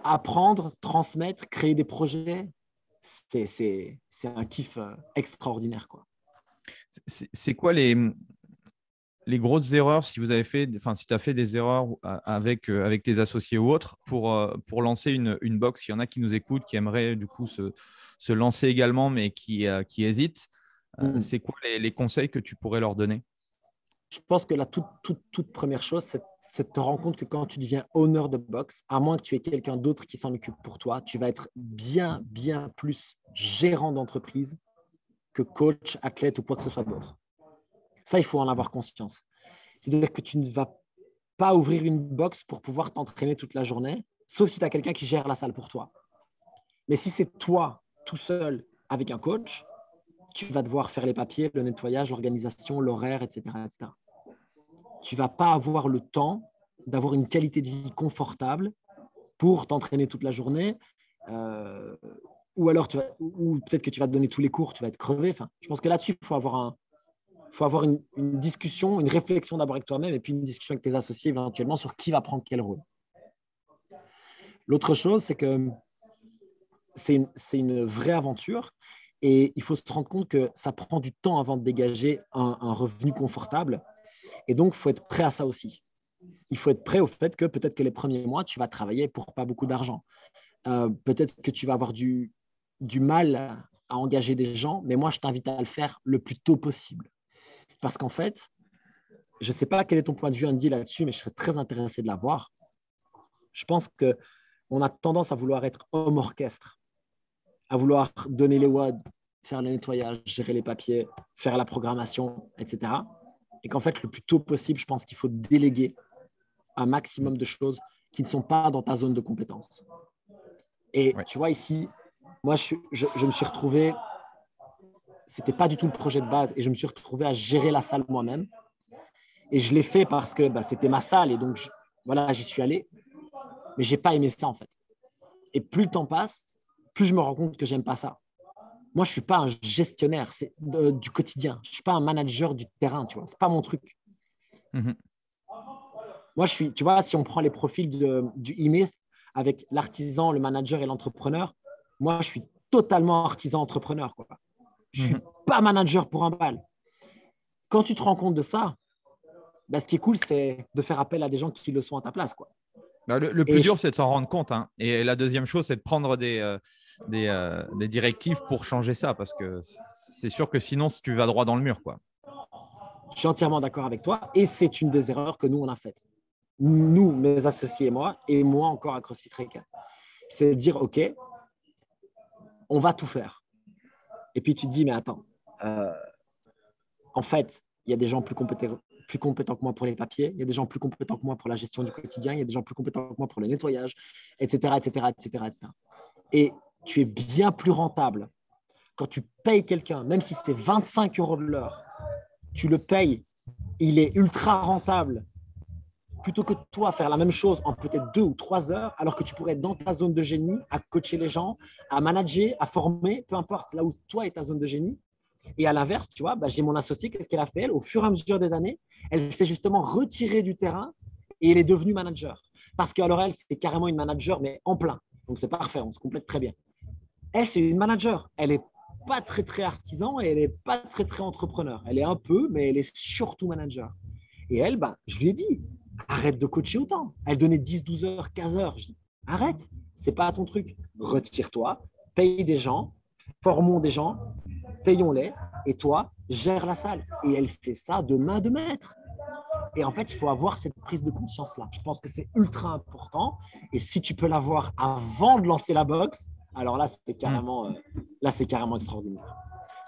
apprendre, transmettre, créer des projets. C'est un kiff extraordinaire, quoi. C'est quoi les grosses erreurs, si vous avez fait, enfin, si tu as fait des erreurs avec tes associés ou autres pour lancer une box? Il y en a qui nous écoutent, qui aimeraient du coup se lancer également, mais qui hésitent. C'est quoi les conseils que tu pourrais leur donner? Je pense que la toute première chose, c'est de te rendre compte que quand tu deviens owner de box, à moins que tu aies quelqu'un d'autre qui s'en occupe pour toi, tu vas être bien plus gérant d'entreprise que coach, athlète ou quoi que ce soit d'autre. Ça, il faut en avoir conscience. C'est-à-dire que tu ne vas pas ouvrir une box pour pouvoir t'entraîner toute la journée, sauf si tu as quelqu'un qui gère la salle pour toi. Mais si c'est toi, tout seul, avec un coach, tu vas devoir faire les papiers, le nettoyage, l'organisation, l'horaire, etc., etc. Tu ne vas pas avoir le temps d'avoir une qualité de vie confortable pour t'entraîner toute la journée. Ou alors, ou peut-être que tu vas te donner tous les cours, tu vas être crevé. Enfin, je pense que là-dessus, il faut avoir une discussion, une réflexion d'abord avec toi-même et puis une discussion avec tes associés éventuellement sur qui va prendre quel rôle. L'autre chose, c'est que c'est une vraie aventure et il faut se rendre compte que ça prend du temps avant de dégager un revenu confortable. Et donc, il faut être prêt à ça aussi. Il faut être prêt au fait que peut-être que les premiers mois, tu vas travailler pour pas beaucoup d'argent. Peut-être que tu vas avoir du mal à engager des gens, mais moi, je t'invite à le faire le plus tôt possible. Parce qu'en fait, je ne sais pas quel est ton point de vue, Andy, là-dessus, mais je serais très intéressé de l'avoir. Je pense qu'on a tendance à vouloir être homme orchestre, à vouloir donner les WOD, faire le nettoyage, gérer les papiers, faire la programmation, etc. Et qu'en fait, le plus tôt possible, je pense qu'il faut déléguer un maximum de choses qui ne sont pas dans ta zone de compétence. Et tu vois, ici, moi, je me suis retrouvé, ce n'était pas du tout le projet de base, et je me suis retrouvé à gérer la salle moi-même. Et je l'ai fait parce que c'était ma salle, et donc, voilà, j'y suis allé. Mais je n'ai pas aimé ça, en fait. Et plus le temps passe, plus je me rends compte que je n'aime pas ça. Moi, je ne suis pas un gestionnaire du quotidien. Je ne suis pas un manager du terrain, tu vois. Ce n'est pas mon truc. Moi, tu vois, si on prend les profils du E-Myth avec l'artisan, le manager et l'entrepreneur, moi, je suis totalement artisan-entrepreneur, quoi. Je ne suis pas manager pour un bal. Quand tu te rends compte de ça, ce qui est cool, c'est de faire appel à des gens qui le sont à ta place, quoi. Le plus dur, c'est de s'en rendre compte. Hein. Et la deuxième chose, c'est de prendre des directives pour changer ça, parce que c'est sûr que sinon, tu vas droit dans le mur, quoi. Je suis entièrement d'accord avec toi. Et c'est une des erreurs que nous, on a faites. Nous, mes associés et moi encore à CrossFit Reca. C'est de dire, OK, on va tout faire. Et puis tu te dis, mais attends, en fait, il y a des gens plus compétents que moi pour les papiers, il y a des gens plus compétents que moi pour la gestion du quotidien, il y a des gens plus compétents que moi pour le nettoyage, etc., etc., etc., etc. Et tu es bien plus rentable quand tu payes quelqu'un, même si c'était 25 € de l'heure, tu le payes, il est ultra rentable, plutôt que toi faire la même chose en peut-être 2 ou 3 heures, alors que tu pourrais être dans ta zone de génie, à coacher les gens, à manager, à former, peu importe là où toi est ta zone de génie. Et à l'inverse, tu vois, j'ai mon associée, qu'est-ce qu'elle a fait? Elle, au fur et à mesure des années, elle s'est justement retirée du terrain et elle est devenue manager. Parce qu'alors, elle, c'est carrément une manager, mais en plein. Donc, c'est parfait, on se complète très bien. Elle, c'est une manager. Elle n'est pas très, très artisan et elle n'est pas très, très entrepreneur. Elle est un peu, mais elle est surtout manager. Et elle, je lui ai dit, arrête de coacher autant. Elle donnait 10, 12 heures, 15 heures. Je dis, arrête, c'est pas ton truc. Retire-toi, paye des gens, formons des gens, payons-les, et toi, gère la salle. Et elle fait ça de main de maître. Et en fait, il faut avoir cette prise de conscience-là. Je pense que c'est ultra important. Et si tu peux l'avoir avant de lancer la boxe, alors là, c'est carrément extraordinaire.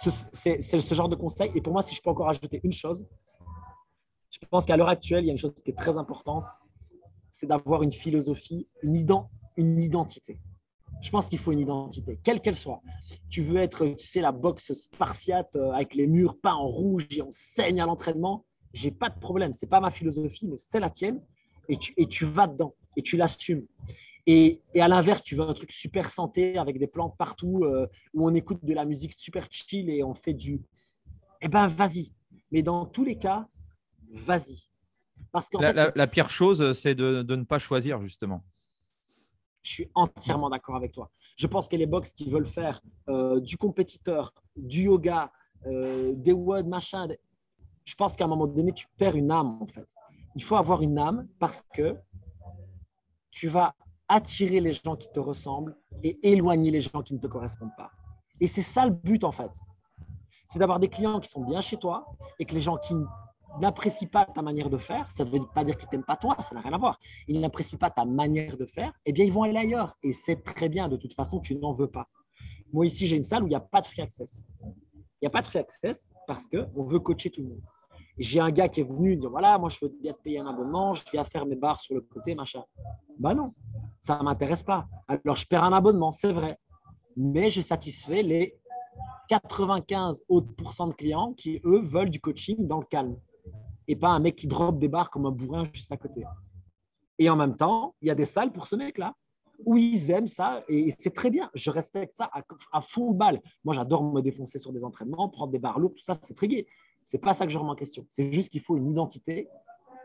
C'est ce genre de conseil. Et pour moi, si je peux encore ajouter une chose, je pense qu'à l'heure actuelle, il y a une chose qui est très importante, c'est d'avoir une philosophie, une identité. Je pense qu'il faut une identité, quelle qu'elle soit. Tu veux être, tu sais, la boxe spartiate avec les murs peints en rouge et on saigne à l'entraînement, j'ai pas de problème. C'est pas ma philosophie, mais c'est la tienne. Et tu vas dedans et tu l'assumes. Et à l'inverse, tu veux un truc super santé avec des plantes partout, où on écoute de la musique super chill et on fait du… Eh ben, vas-y. Mais dans tous les cas, vas-y. Parce qu'en fait, La pire chose, c'est de ne pas choisir, justement. je suis entièrement d'accord avec toi. Je pense que les box qui veulent faire du compétiteur, du yoga, des WOD, machin, je pense qu'à un moment donné, tu perds une âme, en fait. Il faut avoir une âme parce que tu vas attirer les gens qui te ressemblent et éloigner les gens qui ne te correspondent pas. Et c'est ça le but, en fait. C'est d'avoir des clients qui sont bien chez toi et que les gens qui n'apprécient pas ta manière de faire, ça ne veut pas dire qu'ils ne t'aiment pas toi, ça n'a rien à voir. Ils n'apprécient pas ta manière de faire, eh bien, ils vont aller ailleurs. Et c'est très bien, de toute façon, tu n'en veux pas. Moi, ici, j'ai une salle où il n'y a pas de free access. Il n'y a pas de free access parce qu'on veut coacher tout le monde. J'ai un gars qui est venu dire, voilà, moi, je veux bien te payer un abonnement, je viens faire mes barres sur le côté, machin. Ben non, ça ne m'intéresse pas. Alors, je perds un abonnement, c'est vrai. Mais je satisfais les 95 autres % de clients qui, eux, veulent du coaching dans le calme et pas un mec qui drop des barres comme un bourrin juste à côté. Et en même temps, il y a des salles pour ce mec-là où ils aiment ça et c'est très bien. Je respecte ça à fond de balle. Moi, j'adore me défoncer sur des entraînements, prendre des barres lourdes, tout ça, c'est très gai. C'est pas ça que je remets en question. C'est juste qu'il faut une identité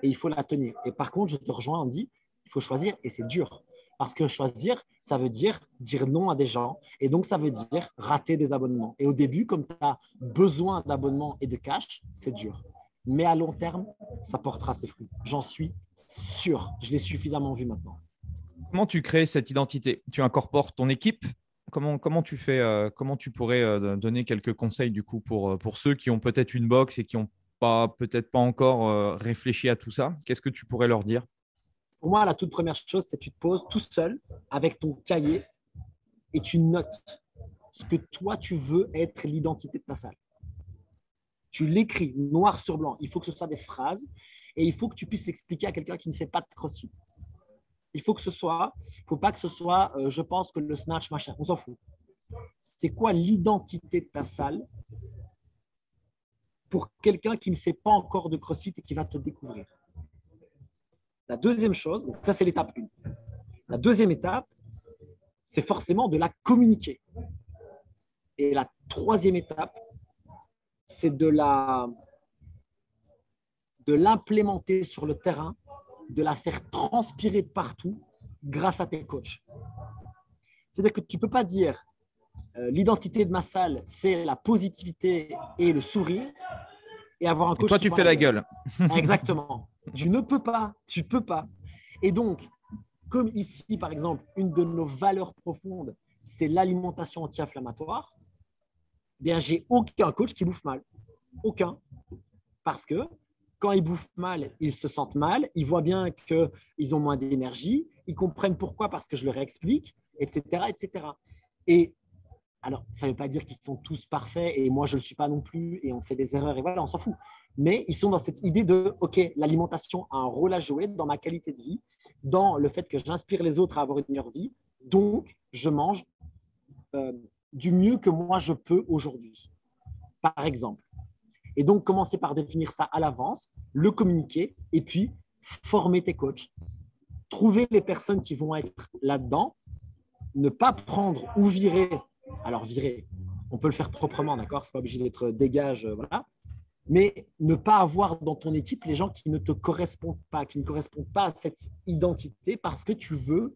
et il faut la tenir. Et par contre, je te rejoins, Andy, il faut choisir et c'est dur. Parce que choisir, ça veut dire non à des gens. Et donc, ça veut dire rater des abonnements. Et au début, comme tu as besoin d'abonnements et de cash, c'est dur. Mais à long terme, ça portera ses fruits. J'en suis sûr. Je l'ai suffisamment vu maintenant. Comment tu crées cette identité? Tu incorpores ton équipe? Comment tu fais, comment tu pourrais donner quelques conseils du coup pour ceux qui ont peut-être une box et qui n'ont peut-être pas encore réfléchi à tout ça? Qu'est-ce que tu pourrais leur dire? Pour moi, la toute première chose, c'est que tu te poses tout seul avec ton cahier et tu notes ce que toi, tu veux être l'identité de ta salle. Tu l'écris noir sur blanc. Il faut que ce soit des phrases et il faut que tu puisses l'expliquer à quelqu'un qui ne fait pas de crossfit. Il faut pas que ce soit, je pense que le snatch, machin, on s'en fout. C'est quoi l'identité de ta salle pour quelqu'un qui ne fait pas encore de crossfit et qui va te découvrir? La deuxième chose, ça c'est l'étape 1. La deuxième étape, c'est forcément de la communiquer. Et la troisième étape, c'est de l'implémenter sur le terrain, de la faire transpirer de partout grâce à tes coachs. C'est-à-dire que tu ne peux pas dire l'identité de ma salle, c'est la positivité et le sourire et avoir un coach. Et toi, tu fais la gueule. Exactement. Tu ne peux pas. Tu ne peux pas. Et donc, comme ici, par exemple, une de nos valeurs profondes, c'est l'alimentation anti-inflammatoire, eh bien, j'ai aucun coach qui bouffe mal. Aucun. Parce que quand ils bouffent mal, ils se sentent mal, ils voient bien qu'ils ont moins d'énergie, ils comprennent pourquoi parce que je leur explique, etc., etc. Et alors, ça ne veut pas dire qu'ils sont tous parfaits et moi, je ne le suis pas non plus et on fait des erreurs et voilà, on s'en fout. Mais ils sont dans cette idée de, OK, l'alimentation a un rôle à jouer dans ma qualité de vie, dans le fait que j'inspire les autres à avoir une meilleure vie, donc je mange du mieux que moi je peux aujourd'hui, par exemple. Et donc, commencer par définir ça à l'avance, le communiquer et puis former tes coachs. Trouver les personnes qui vont être là-dedans, ne pas prendre ou virer. Alors, virer, on peut le faire proprement, d'accord? Ce n'est pas obligé d'être dégage, voilà. Mais ne pas avoir dans ton équipe les gens qui ne te correspondent pas, qui ne correspondent pas à cette identité parce que tu veux.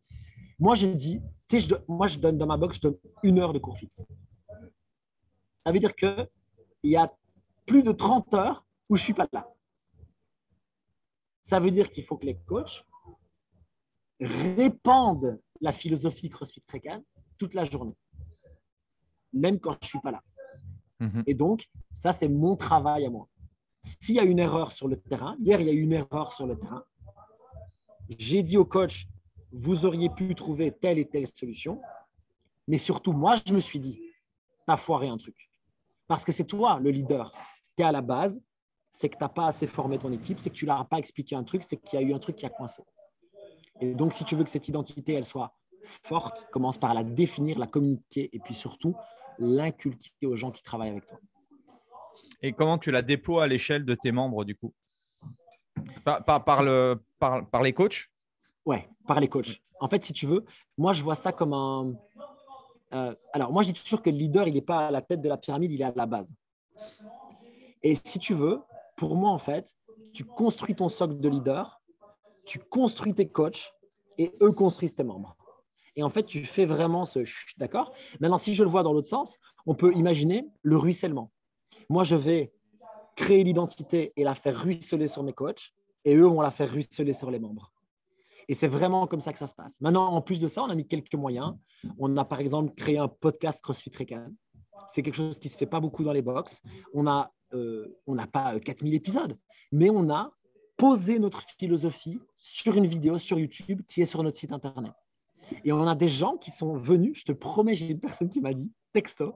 Moi, je dis, moi, je donne dans ma box, je donne 1 heure de cours fixe. Ça veut dire qu'il y a plus de 30 heures où je ne suis pas là. Ça veut dire qu'il faut que les coachs répandent la philosophie CrossFit Trekan toute la journée, même quand je ne suis pas là. Et donc, ça, c'est mon travail à moi. S'il y a une erreur sur le terrain, hier, il y a eu une erreur sur le terrain, j'ai dit au coach, vous auriez pu trouver telle et telle solution, mais surtout, moi, je me suis dit, tu as foiré un truc. Parce que c'est toi le leader. Tu es à la base, c'est que tu n'as pas assez formé ton équipe, c'est que tu ne leur as pas expliqué un truc, c'est qu'il y a eu un truc qui a coincé. Et donc, si tu veux que cette identité, elle soit forte, commence par la définir, la communiquer et puis surtout, l'inculquer aux gens qui travaillent avec toi. Et comment tu la déploies à l'échelle de tes membres, du coup? Par les coachs? Ouais, par les coachs. En fait, si tu veux, moi, je vois ça comme un… alors, moi, je dis toujours que le leader, il n'est pas à la tête de la pyramide, il est à la base. Et si tu veux, pour moi, en fait, tu construis ton socle de leader, tu construis tes coachs et eux construisent tes membres. Et en fait, tu fais vraiment ce… D'accord? Maintenant, si je le vois dans l'autre sens, on peut imaginer le ruissellement. Moi, je vais créer l'identité et la faire ruisseler sur mes coachs et eux vont la faire ruisseler sur les membres. Et c'est vraiment comme ça que ça se passe. Maintenant, en plus de ça, on a mis quelques moyens. On a par exemple créé un podcast CrossFit Recon. C'est quelque chose qui ne se fait pas beaucoup dans les box. On n'a pas 4000 épisodes, mais on a posé notre philosophie sur une vidéo sur YouTube qui est sur notre site internet. Et on a des gens qui sont venus, je te promets, j'ai une personne qui m'a dit, texto,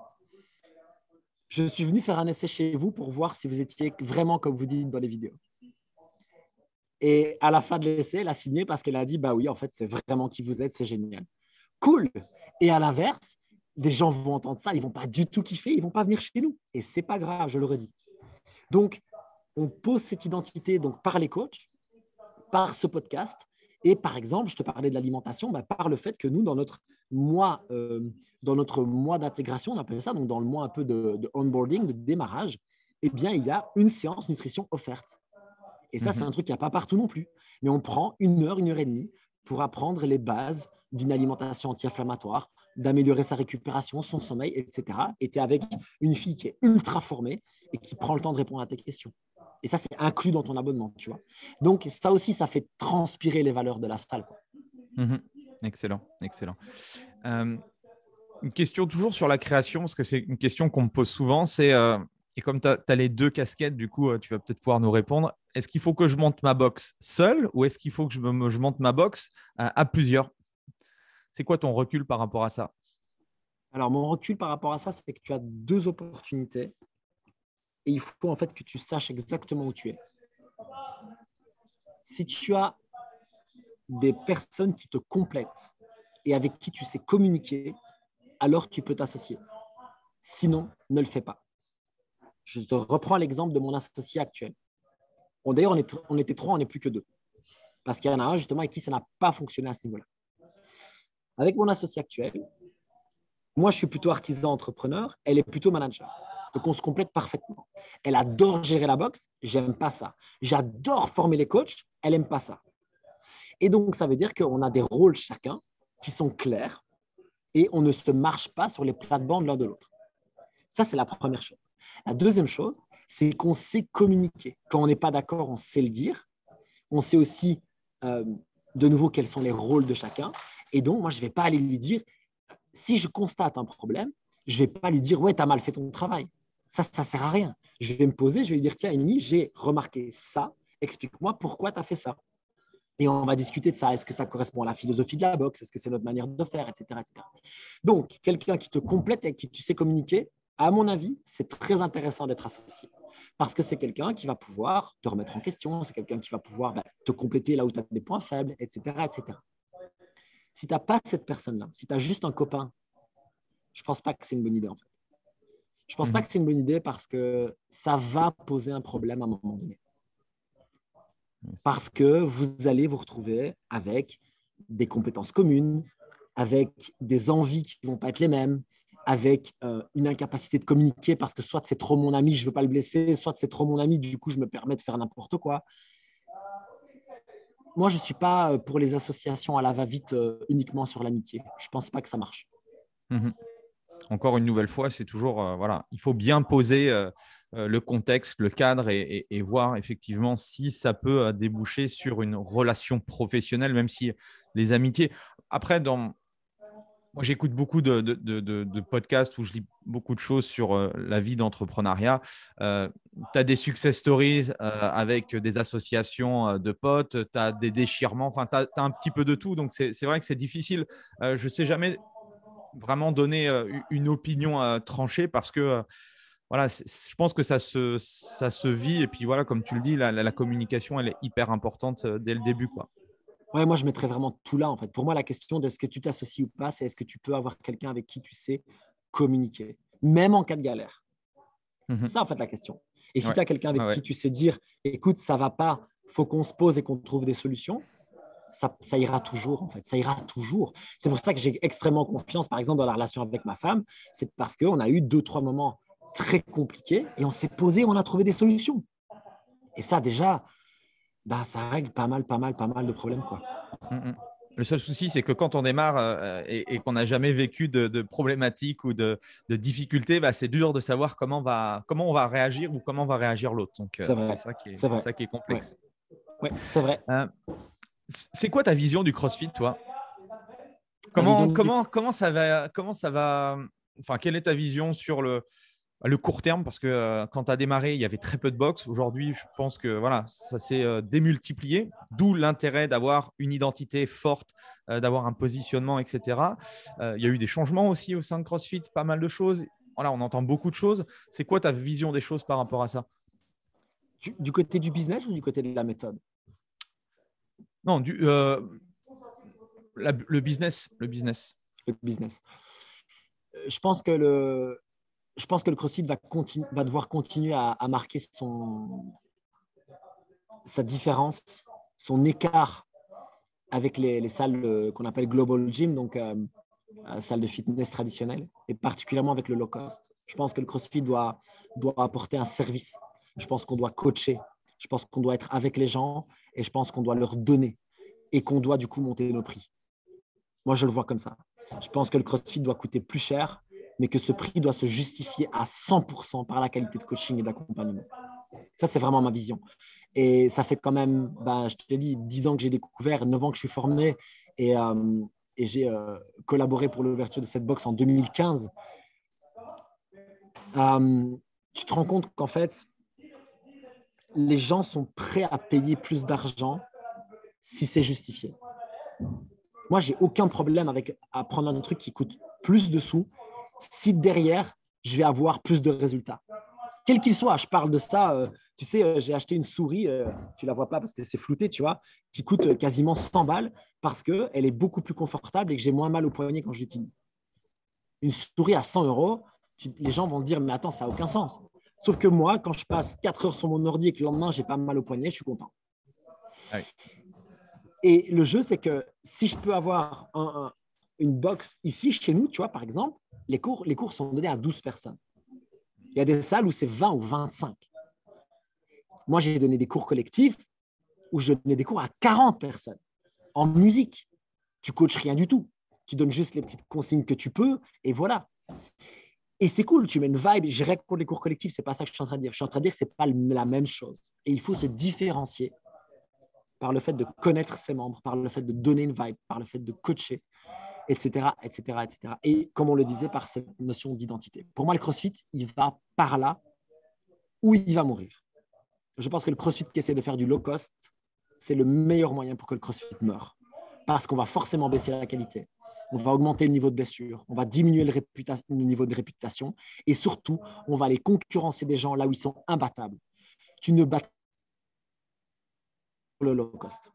je suis venu faire un essai chez vous pour voir si vous étiez vraiment comme vous dites dans les vidéos. Et à la fin de l'essai, elle a signé parce qu'elle a dit, bah oui, en fait, c'est vraiment qui vous êtes, c'est génial. Cool. Et à l'inverse, des gens vont entendre ça, ils ne vont pas du tout kiffer, ils ne vont pas venir chez nous. Et ce n'est pas grave, je le redis. Donc, on pose cette identité donc, par les coachs, par ce podcast. Et par exemple, je te parlais de l'alimentation, bah, par le fait que nous, dans notre mois d'intégration, on appelle ça, donc dans le mois un peu de onboarding, de démarrage, eh bien, il y a une séance nutrition offerte. Et ça, c'est un truc qu'il n'y a pas partout non plus. Mais on prend 1 heure, 1 heure et demie pour apprendre les bases d'une alimentation anti-inflammatoire, d'améliorer sa récupération, son sommeil, etc. Et tu es avec une fille qui est ultra formée et qui prend le temps de répondre à tes questions. Et ça, c'est inclus dans ton abonnement, tu vois. Donc, ça aussi, ça fait transpirer les valeurs de la salle, quoi. Excellent, excellent. Une question toujours sur la création, parce que c'est une question qu'on me pose souvent, c'est… et comme tu as les 2 casquettes, du coup, tu vas peut-être pouvoir nous répondre. Est-ce qu'il faut que je monte ma box seul ou est-ce qu'il faut que je monte ma box à plusieurs? C'est quoi ton recul par rapport à ça? Alors, mon recul par rapport à ça, c'est que tu as 2 opportunités et il faut en fait que tu saches exactement où tu es. Si tu as des personnes qui te complètent et avec qui tu sais communiquer, alors tu peux t'associer. Sinon, ne le fais pas. Je te reprends l'exemple de mon associé actuel. D'ailleurs, on était 3, on n'est plus que 2. Parce qu'il y en a un, justement, avec qui ça n'a pas fonctionné à ce niveau-là. Avec mon associé actuel, moi, je suis plutôt artisan entrepreneur, elle est plutôt manager. Donc, on se complète parfaitement. Elle adore gérer la boxe, j'aime pas ça. J'adore former les coachs, elle n'aime pas ça. Et donc, ça veut dire qu'on a des rôles chacun qui sont clairs et on ne se marche pas sur les plates-bandes l'un de l'autre. Ça, c'est la première chose. La deuxième chose, c'est qu'on sait communiquer. Quand on n'est pas d'accord, on sait le dire. On sait aussi, de nouveau, quels sont les rôles de chacun. Et donc, moi, je ne vais pas aller lui dire, si je constate un problème, je ne vais pas lui dire, ouais, tu as mal fait ton travail. Ça ne sert à rien. Je vais me poser, je vais lui dire, tiens, Amy, j'ai remarqué ça. Explique-moi pourquoi tu as fait ça. Et on va discuter de ça. Est-ce que ça correspond à la philosophie de la boxe? Est-ce que c'est notre manière de faire, etc., etc. Donc, quelqu'un qui te complète et avec qui tu sais communiquer, à mon avis, c'est très intéressant d'être associé. Parce que c'est quelqu'un qui va pouvoir te remettre en question, c'est quelqu'un qui va pouvoir te compléter là où tu as des points faibles, etc., etc. Si tu n'as pas cette personne-là, si tu as juste un copain, je ne pense pas que c'est une bonne idée, en fait. Je ne pense pas que c'est une bonne idée parce que ça va poser un problème à un moment donné. Parce que vous allez vous retrouver avec des compétences communes, avec des envies qui ne vont pas être les mêmes, avec une incapacité de communiquer parce que soit c'est trop mon ami, je ne veux pas le blesser, soit c'est trop mon ami, du coup, je me permets de faire n'importe quoi. Moi, je ne suis pas pour les associations à la va-vite uniquement sur l'amitié. Je ne pense pas que ça marche. Encore une nouvelle fois, c'est toujours, voilà, il faut bien poser le contexte, le cadre et voir effectivement si ça peut déboucher sur une relation professionnelle, même si les amitiés… Après, moi, j'écoute beaucoup de podcasts où je lis beaucoup de choses sur la vie d'entrepreneuriat. Tu as des success stories avec des associations de potes, tu as des déchirements, enfin, tu as un petit peu de tout. Donc, c'est vrai que c'est difficile. Je ne sais jamais vraiment donner une opinion tranchée parce que voilà, je pense que ça se vit. Et puis, voilà, comme tu le dis, la communication, elle est hyper importante dès le début, quoi. Ouais, moi, je mettrais vraiment tout là, en fait. Pour moi, la question d'est-ce que tu t'associes ou pas, c'est est-ce que tu peux avoir quelqu'un avec qui tu sais communiquer, même en cas de galère. C'est ça, en fait, la question. Et si tu as quelqu'un avec qui tu sais dire, écoute, ça ne va pas, il faut qu'on se pose et qu'on trouve des solutions, ça ira toujours, en fait. Ça ira toujours. C'est pour ça que j'ai extrêmement confiance, par exemple, dans la relation avec ma femme. C'est parce qu'on a eu 2-3 moments très compliqués et on s'est posé, on a trouvé des solutions. Et ça, déjà, bah, ça règle pas mal de problèmes, quoi. Le seul souci, c'est que quand on démarre et qu'on n'a jamais vécu de problématiques ou de difficultés, bah, c'est dur de savoir comment on va réagir ou comment va réagir l'autre. Donc, c'est ça qui est complexe. Ouais, c'est vrai. C'est quoi ta vision du CrossFit, toi? Comment ça va, enfin, quelle est ta vision sur le court terme? Parce que quand tu as démarré, il y avait très peu de boxe. Aujourd'hui, je pense que voilà, ça s'est démultiplié, d'où l'intérêt d'avoir une identité forte, d'avoir un positionnement, etc. Il y a eu des changements aussi au sein de CrossFit, pas mal de choses. Voilà, on entend beaucoup de choses. C'est quoi ta vision des choses par rapport à ça? Du côté du business ou du côté de la méthode? Non, le business. Le business. Je pense que le CrossFit va devoir continuer à marquer sa différence, son écart avec les salles qu'on appelle Global Gym, donc salles de fitness traditionnelles, et particulièrement avec le low cost. Je pense que le CrossFit doit apporter un service. Je pense qu'on doit coacher. Je pense qu'on doit être avec les gens et je pense qu'on doit leur donner et qu'on doit du coup monter nos prix. Moi, je le vois comme ça. Je pense que le CrossFit doit coûter plus cher, mais que ce prix doit se justifier à 100% par la qualité de coaching et d'accompagnement. Ça, c'est vraiment ma vision. Et ça fait quand même, je te dis, 10 ans que j'ai découvert, 9 ans que je suis formé et j'ai collaboré pour l'ouverture de cette box en 2015. Tu te rends compte qu'en fait, les gens sont prêts à payer plus d'argent si c'est justifié. Moi, j'ai aucun problème à prendre un truc qui coûte plus de sous si derrière, je vais avoir plus de résultats. Quel qu'il soit, je parle de ça. Tu sais, j'ai acheté une souris, tu ne la vois pas parce que c'est flouté, tu vois, qui coûte quasiment 100 balles parce qu'elle est beaucoup plus confortable et que j'ai moins mal au poignet quand je l'utilise. Une souris à 100 €, les gens vont dire, mais attends, ça n'a aucun sens. Sauf que moi, quand je passe 4 heures sur mon ordi et que le lendemain, je n'ai pas mal au poignet, je suis content. Oui. Et le jeu, c'est que si je peux avoir une box ici, chez nous, tu vois, par exemple, les cours sont donnés à 12 personnes. Il y a des salles où c'est 20 ou 25. Moi, j'ai donné des cours collectifs où je donnais des cours à 40 personnes en musique. Tu ne coaches rien du tout. Tu donnes juste les petites consignes que tu peux et voilà. Et c'est cool, tu mets une vibe. Je raconte les cours collectifs, ce n'est pas ça que je suis en train de dire. Je suis en train de dire que ce n'est pas la même chose. Et il faut se différencier par le fait de connaître ses membres, par le fait de donner une vibe, par le fait de coacher, etc., etc., etc. Et comme on le disait, par cette notion d'identité. Pour moi, le CrossFit, il va par là où il va mourir. Je pense que le CrossFit qui essaie de faire du low cost, c'est le meilleur moyen pour que le CrossFit meure. Parce qu'on va forcément baisser la qualité. On va augmenter le niveau de blessure. On va diminuer le niveau de réputation. Et surtout, on va aller concurrencer des gens là où ils sont imbattables. Tu ne bats le low cost.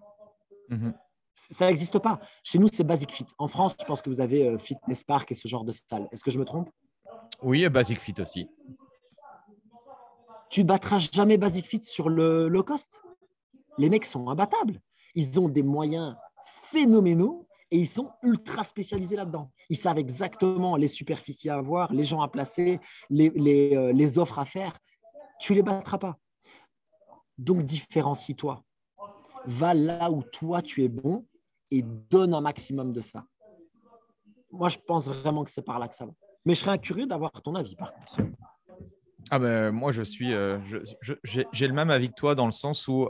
Ça n'existe pas. Chez nous, c'est Basic Fit. En France, je pense que vous avez Fitness Park et ce genre de salle. Est-ce que je me trompe? Oui, Basic Fit aussi. Tu ne battras jamais Basic Fit sur le low cost. Les mecs sont imbattables. Ils ont des moyens phénoménaux et ils sont ultra spécialisés là-dedans. Ils savent exactement les superficies à avoir, les gens à placer, les offres à faire. Tu ne les battras pas. Donc, différencie-toi. Va là où toi, tu es bon et donne un maximum de ça. Moi, je pense vraiment que c'est par là que ça va. Mais je serais curieux d'avoir ton avis, par contre. Ah ben, moi, j'ai le même avis que toi dans le sens où,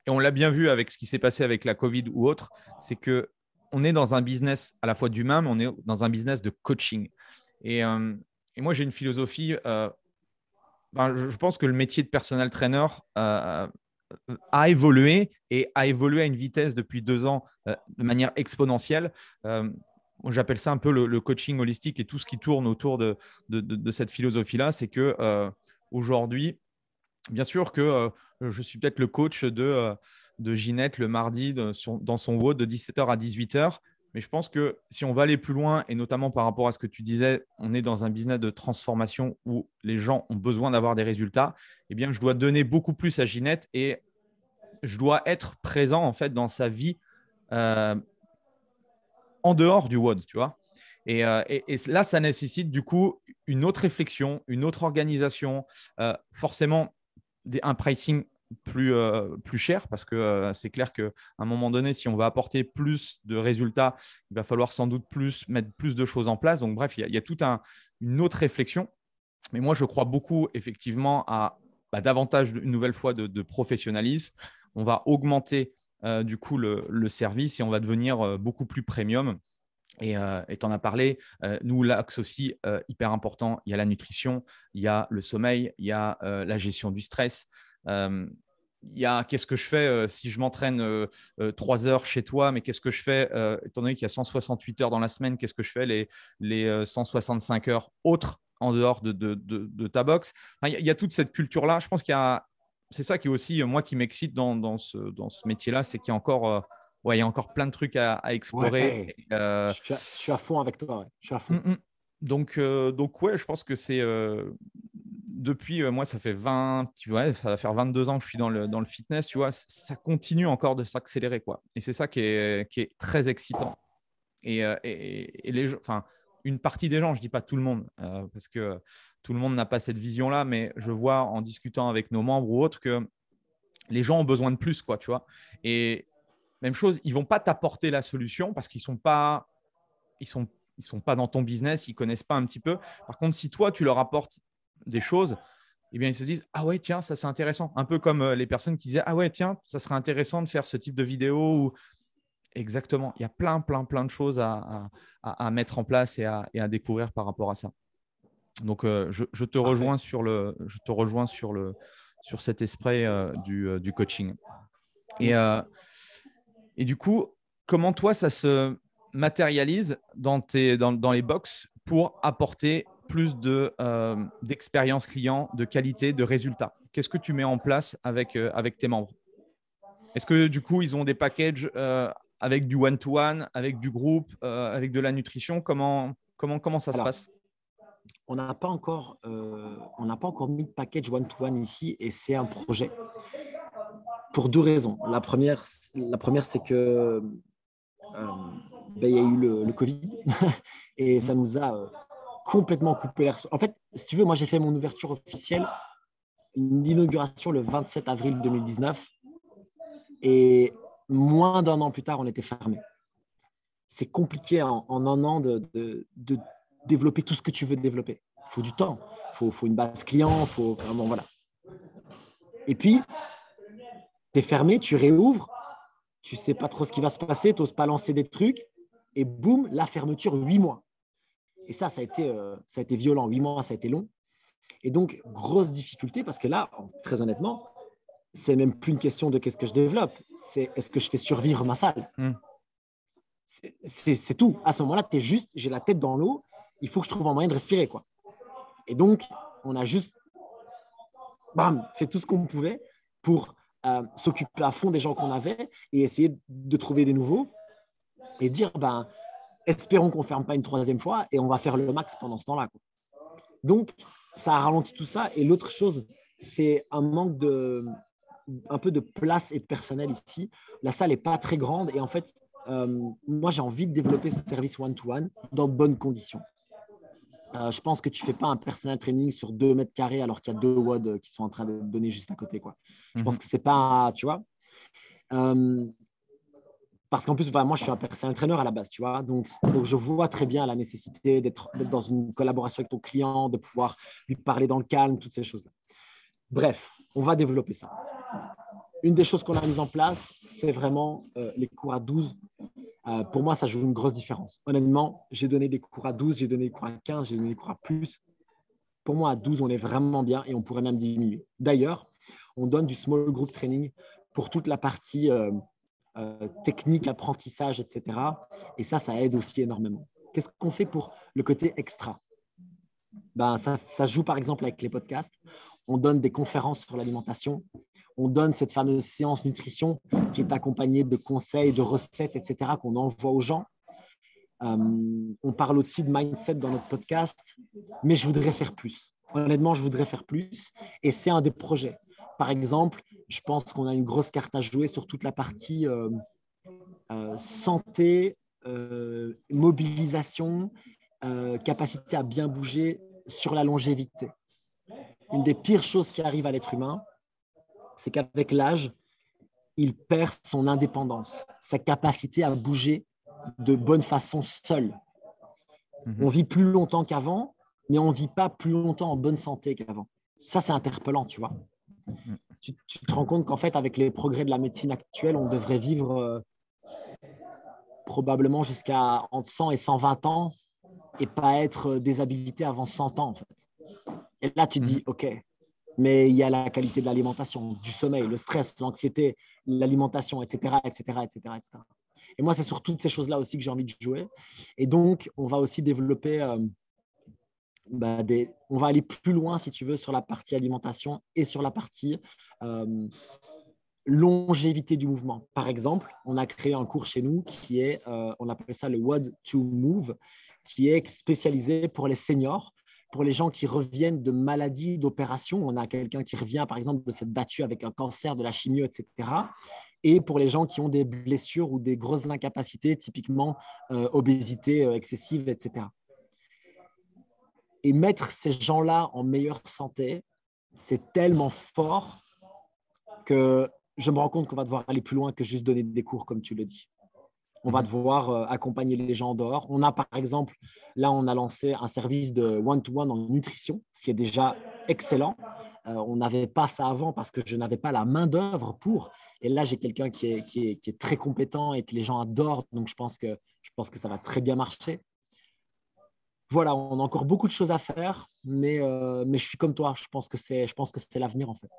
et on l'a bien vu avec ce qui s'est passé avec la Covid ou autre, c'est qu'on est dans un business à la fois d'humain, mais on est dans un business de coaching. Et moi, j'ai une philosophie. Je pense que le métier de personal trainer a évolué et a évolué à une vitesse depuis 2 ans de manière exponentielle. J'appelle ça un peu le coaching holistique et tout ce qui tourne autour de cette philosophie-là. C'est qu'aujourd'hui, bien sûr que je suis peut-être le coach de Ginette le mardi dans son WOD de 17h à 18h. Mais je pense que si on va aller plus loin, et notamment par rapport à ce que tu disais, on est dans un business de transformation où les gens ont besoin d'avoir des résultats, eh bien, je dois donner beaucoup plus à Ginette et je dois être présent en fait dans sa vie en dehors du WOD, tu vois. Et là, ça nécessite du coup une autre réflexion, une autre organisation, forcément un pricing plus cher parce que c'est clair qu'à un moment donné, si on veut apporter plus de résultats, il va falloir sans doute mettre plus de choses en place. Donc, bref, il y a toute une autre réflexion. Mais moi, je crois beaucoup effectivement à davantage, une nouvelle fois, de professionnalisme. On va augmenter du coup le service et on va devenir beaucoup plus premium. Et tu en as parlé, nous, l'axe aussi hyper important, il y a la nutrition, il y a le sommeil, il y a la gestion du stress. Il y a qu'est-ce que je fais si je m'entraîne 3 heures chez toi, mais qu'est-ce que je fais étant donné qu'il y a 168 heures dans la semaine, qu'est-ce que je fais les 165 heures autres en dehors de ta boxe. Enfin, il y a toute cette culture-là. Je pense c'est ça qui est aussi, moi, qui m'excite dans ce métier-là, c'est qu'il y a encore… il y a encore plein de trucs à explorer. Ouais. Je suis à fond avec toi. Ouais. Je suis à fond. Donc, ouais, je pense que c'est depuis, moi, ça va faire 22 ans que je suis dans le fitness, tu vois, ça continue encore de s'accélérer, quoi. Et c'est ça qui est très excitant. Et les gens, enfin, une partie des gens, je dis pas tout le monde, parce que tout le monde n'a pas cette vision-là, mais je vois en discutant avec nos membres ou autres que les gens ont besoin de plus, quoi, tu vois. Et même chose, ils ne vont pas t'apporter la solution parce qu'ils sont pas dans ton business, ils ne connaissent pas un petit peu. Par contre, si toi, tu leur apportes des choses, eh bien, ils se disent « Ah ouais, tiens, ça, c'est intéressant ». Un peu comme les personnes qui disaient « Ah ouais, tiens, ça serait intéressant de faire ce type de vidéo. » Ou… Exactement. Il y a plein de choses à mettre en place et à découvrir par rapport à ça. Donc, je te rejoins sur cet esprit du coaching. Et du coup, comment toi, ça se matérialise dans les box pour apporter plus d'expérience client, de qualité, de résultats? Qu'est-ce que tu mets en place avec tes membres? Est-ce que du coup, ils ont des packages avec du one-to-one, avec du groupe, avec de la nutrition? Comment ça se passe? On n'a pas encore mis de package one-to-one ici et c'est un projet. Pour 2 raisons. La première c'est que il y a eu le Covid et ça nous a complètement coupé l'air. En fait, si tu veux, moi, j'ai fait mon ouverture officielle, l'inauguration le 27 avril 2019 et moins d'1 an plus tard, on était fermé. C'est compliqué en 1 an de développer tout ce que tu veux développer. Il faut du temps, il faut une base client, il faut vraiment, voilà. Et puis, tu es fermé, tu réouvres, tu ne sais pas trop ce qui va se passer, tu n'oses pas lancer des trucs, et boum, la fermeture, 8 mois. Et ça a été violent. 8 mois, ça a été long. Et donc, grosse difficulté, parce que là, très honnêtement, c'est même plus une question de qu'est-ce que je développe, c'est est-ce que je fais survivre ma salle. C'est tout. À ce moment-là, j'ai la tête dans l'eau, il faut que je trouve un moyen de respirer, quoi. Et donc, on a juste fait tout ce qu'on pouvait pour s'occuper à fond des gens qu'on avait et essayer de trouver des nouveaux et dire, espérons qu'on ne ferme pas une 3e fois et on va faire le max pendant ce temps-là, quoi. Donc, ça a ralenti tout ça. Et l'autre chose, c'est un manque un peu de place et de personnel ici. La salle n'est pas très grande et en fait, moi, j'ai envie de développer ce service one-to-one dans de bonnes conditions. Je pense que tu ne fais pas un personal training sur 2 mètres carrés alors qu'il y a 2 WOD qui sont en train de donner juste à côté, quoi. Je pense que ce n'est pas, tu vois. Parce qu'en plus, moi, je suis un personal trainer à la base, tu vois. Donc, je vois très bien la nécessité d'être dans une collaboration avec ton client, de pouvoir lui parler dans le calme, toutes ces choses-là. Bref, on va développer ça. Une des choses qu'on a mises en place, c'est vraiment les cours à 12. Pour moi, ça joue une grosse différence. Honnêtement, j'ai donné des cours à 12, j'ai donné des cours à 15, j'ai donné des cours à plus. Pour moi, à 12, on est vraiment bien et on pourrait même diminuer. D'ailleurs, on donne du small group training pour toute la partie technique, apprentissage, etc. Et ça aide aussi énormément. Qu'est-ce qu'on fait pour le côté extra? Ça se joue par exemple avec les podcasts. On donne des conférences sur l'alimentation. On donne cette fameuse séance nutrition qui est accompagnée de conseils, de recettes, etc. qu'on envoie aux gens. On parle aussi de mindset dans notre podcast. Mais je voudrais faire plus. Honnêtement, je voudrais faire plus. Et c'est un des projets. Par exemple, je pense qu'on a une grosse carte à jouer sur toute la partie santé, mobilisation, capacité à bien bouger sur la longévité. Une des pires choses qui arrivent à l'être humain, c'est qu'avec l'âge, il perd son indépendance, sa capacité à bouger de bonne façon seul. On vit plus longtemps qu'avant, mais on ne vit pas plus longtemps en bonne santé qu'avant. Ça, c'est interpellant, tu vois. Tu te rends compte qu'en fait, avec les progrès de la médecine actuelle, on devrait vivre probablement jusqu'à entre 100 et 120 ans et pas être déshabilité avant 100 ans, en fait. Et là, tu te dis, OK, mais il y a la qualité de l'alimentation, du sommeil, le stress, l'anxiété, l'alimentation, etc., etc., etc., etc. Et moi, c'est sur toutes ces choses-là aussi que j'ai envie de jouer. Et donc, on va aussi développer, on va aller plus loin, si tu veux, sur la partie alimentation et sur la partie longévité du mouvement. Par exemple, on a créé un cours chez nous qui est, on appelle ça le WOD to Move, qui est spécialisé pour les seniors, pour les gens qui reviennent de maladies, d'opérations. On a quelqu'un qui revient, par exemple, de s'être battu avec un cancer, de la chimio, etc. Et pour les gens qui ont des blessures ou des grosses incapacités, typiquement obésité excessive, etc. Et mettre ces gens-là en meilleure santé, c'est tellement fort que je me rends compte qu'on va devoir aller plus loin que juste donner des cours, comme tu le dis. On va devoir accompagner les gens en dehors. On a, par exemple, là, on a lancé un service de one-to-one en nutrition, ce qui est déjà excellent. On n'avait pas ça avant parce que je n'avais pas la main-d'œuvre pour. Et là, j'ai quelqu'un qui est très compétent et que les gens adorent. Donc, je pense que ça va très bien marcher. Voilà, on a encore beaucoup de choses à faire, mais je suis comme toi. Je pense que c'est l'avenir, en fait.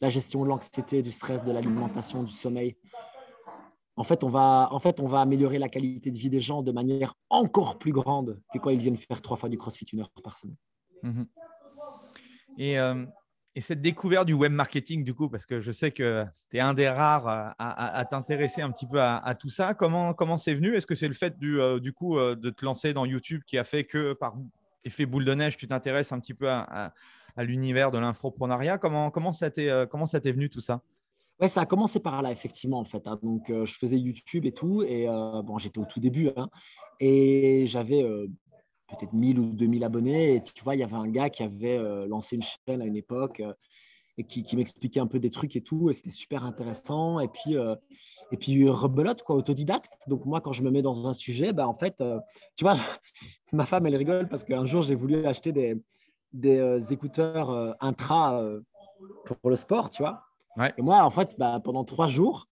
La gestion de l'anxiété, du stress, de l'alimentation, du sommeil. En fait, on va améliorer la qualité de vie des gens de manière encore plus grande que quand ils viennent faire 3 fois du CrossFit 1 heure par semaine. Et cette découverte du web marketing, du coup, parce que je sais que tu es un des rares à t'intéresser un petit peu à tout ça, comment c'est venu? Est-ce que c'est le fait du coup de te lancer dans YouTube qui a fait que par effet boule de neige, tu t'intéresses un petit peu à l'univers de l'infoprenariat? Comment ça t'est venu tout ça? Ouais, ça a commencé par là, effectivement, en fait. Donc, je faisais YouTube et tout. Et j'étais au tout début. Et j'avais peut-être 1000 ou 2000 abonnés. Et tu vois, il y avait un gars qui avait lancé une chaîne à une époque et qui m'expliquait un peu des trucs et tout. Et c'était super intéressant. Et puis rebelote, quoi, autodidacte. Donc, moi, quand je me mets dans un sujet, en fait, tu vois, ma femme, elle rigole parce qu'un jour, j'ai voulu acheter des écouteurs intra pour le sport, tu vois. Ouais. Et moi, en fait, pendant 3 jours,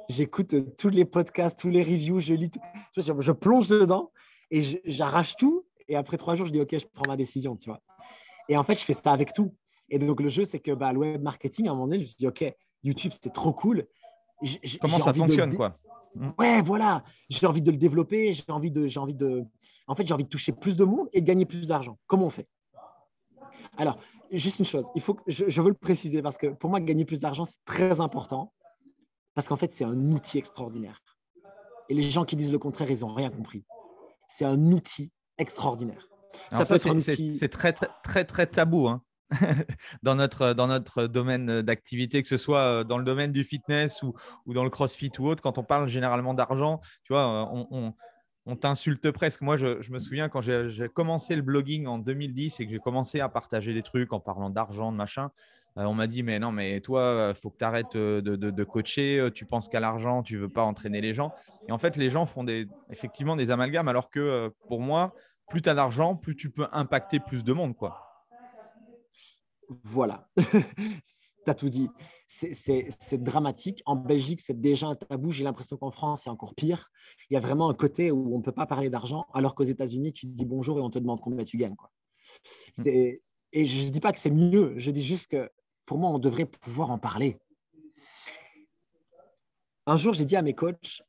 j'écoute tous les podcasts, tous les reviews, je lis, je plonge dedans et j'arrache tout. Et après 3 jours, je dis OK, je prends ma décision, tu vois. Et en fait, je fais ça avec tout. Et donc, le jeu, c'est que le web marketing, à un moment donné, je me suis dit OK, YouTube, c'était trop cool. Comment ça fonctionne, quoi? Ouais, voilà. J'ai envie de le développer. J'ai envie de toucher plus de monde et de gagner plus d'argent. Comment on fait? Alors, juste une chose, je veux le préciser parce que pour moi, gagner plus d'argent, c'est très important parce qu'en fait, c'est un outil extraordinaire. Et les gens qui disent le contraire, ils n'ont rien compris. C'est un outil extraordinaire. Alors c'est très, très, très, très tabou dans notre domaine d'activité, que ce soit dans le domaine du fitness ou dans le CrossFit ou autre. Quand on parle généralement d'argent, tu vois, on t'insulte presque. Moi, je me souviens quand j'ai commencé le blogging en 2010 et que j'ai commencé à partager des trucs en parlant d'argent, de machin, on m'a dit, mais non, mais toi, il faut que tu arrêtes de coacher, tu penses qu'à l'argent, tu ne veux pas entraîner les gens. Et en fait, les gens font effectivement des amalgames, alors que pour moi, plus tu as d'argent, plus tu peux impacter plus de monde, quoi. Voilà, tu as tout dit. C'est dramatique. En Belgique, c'est déjà un tabou. J'ai l'impression qu'en France, c'est encore pire. Il y a vraiment un côté où on ne peut pas parler d'argent, alors qu'aux États-Unis, tu te dis bonjour et on te demande combien tu gagnes, quoi. Et je ne dis pas que c'est mieux. Je dis juste que pour moi, on devrait pouvoir en parler. Un jour, j'ai dit à mes coachs,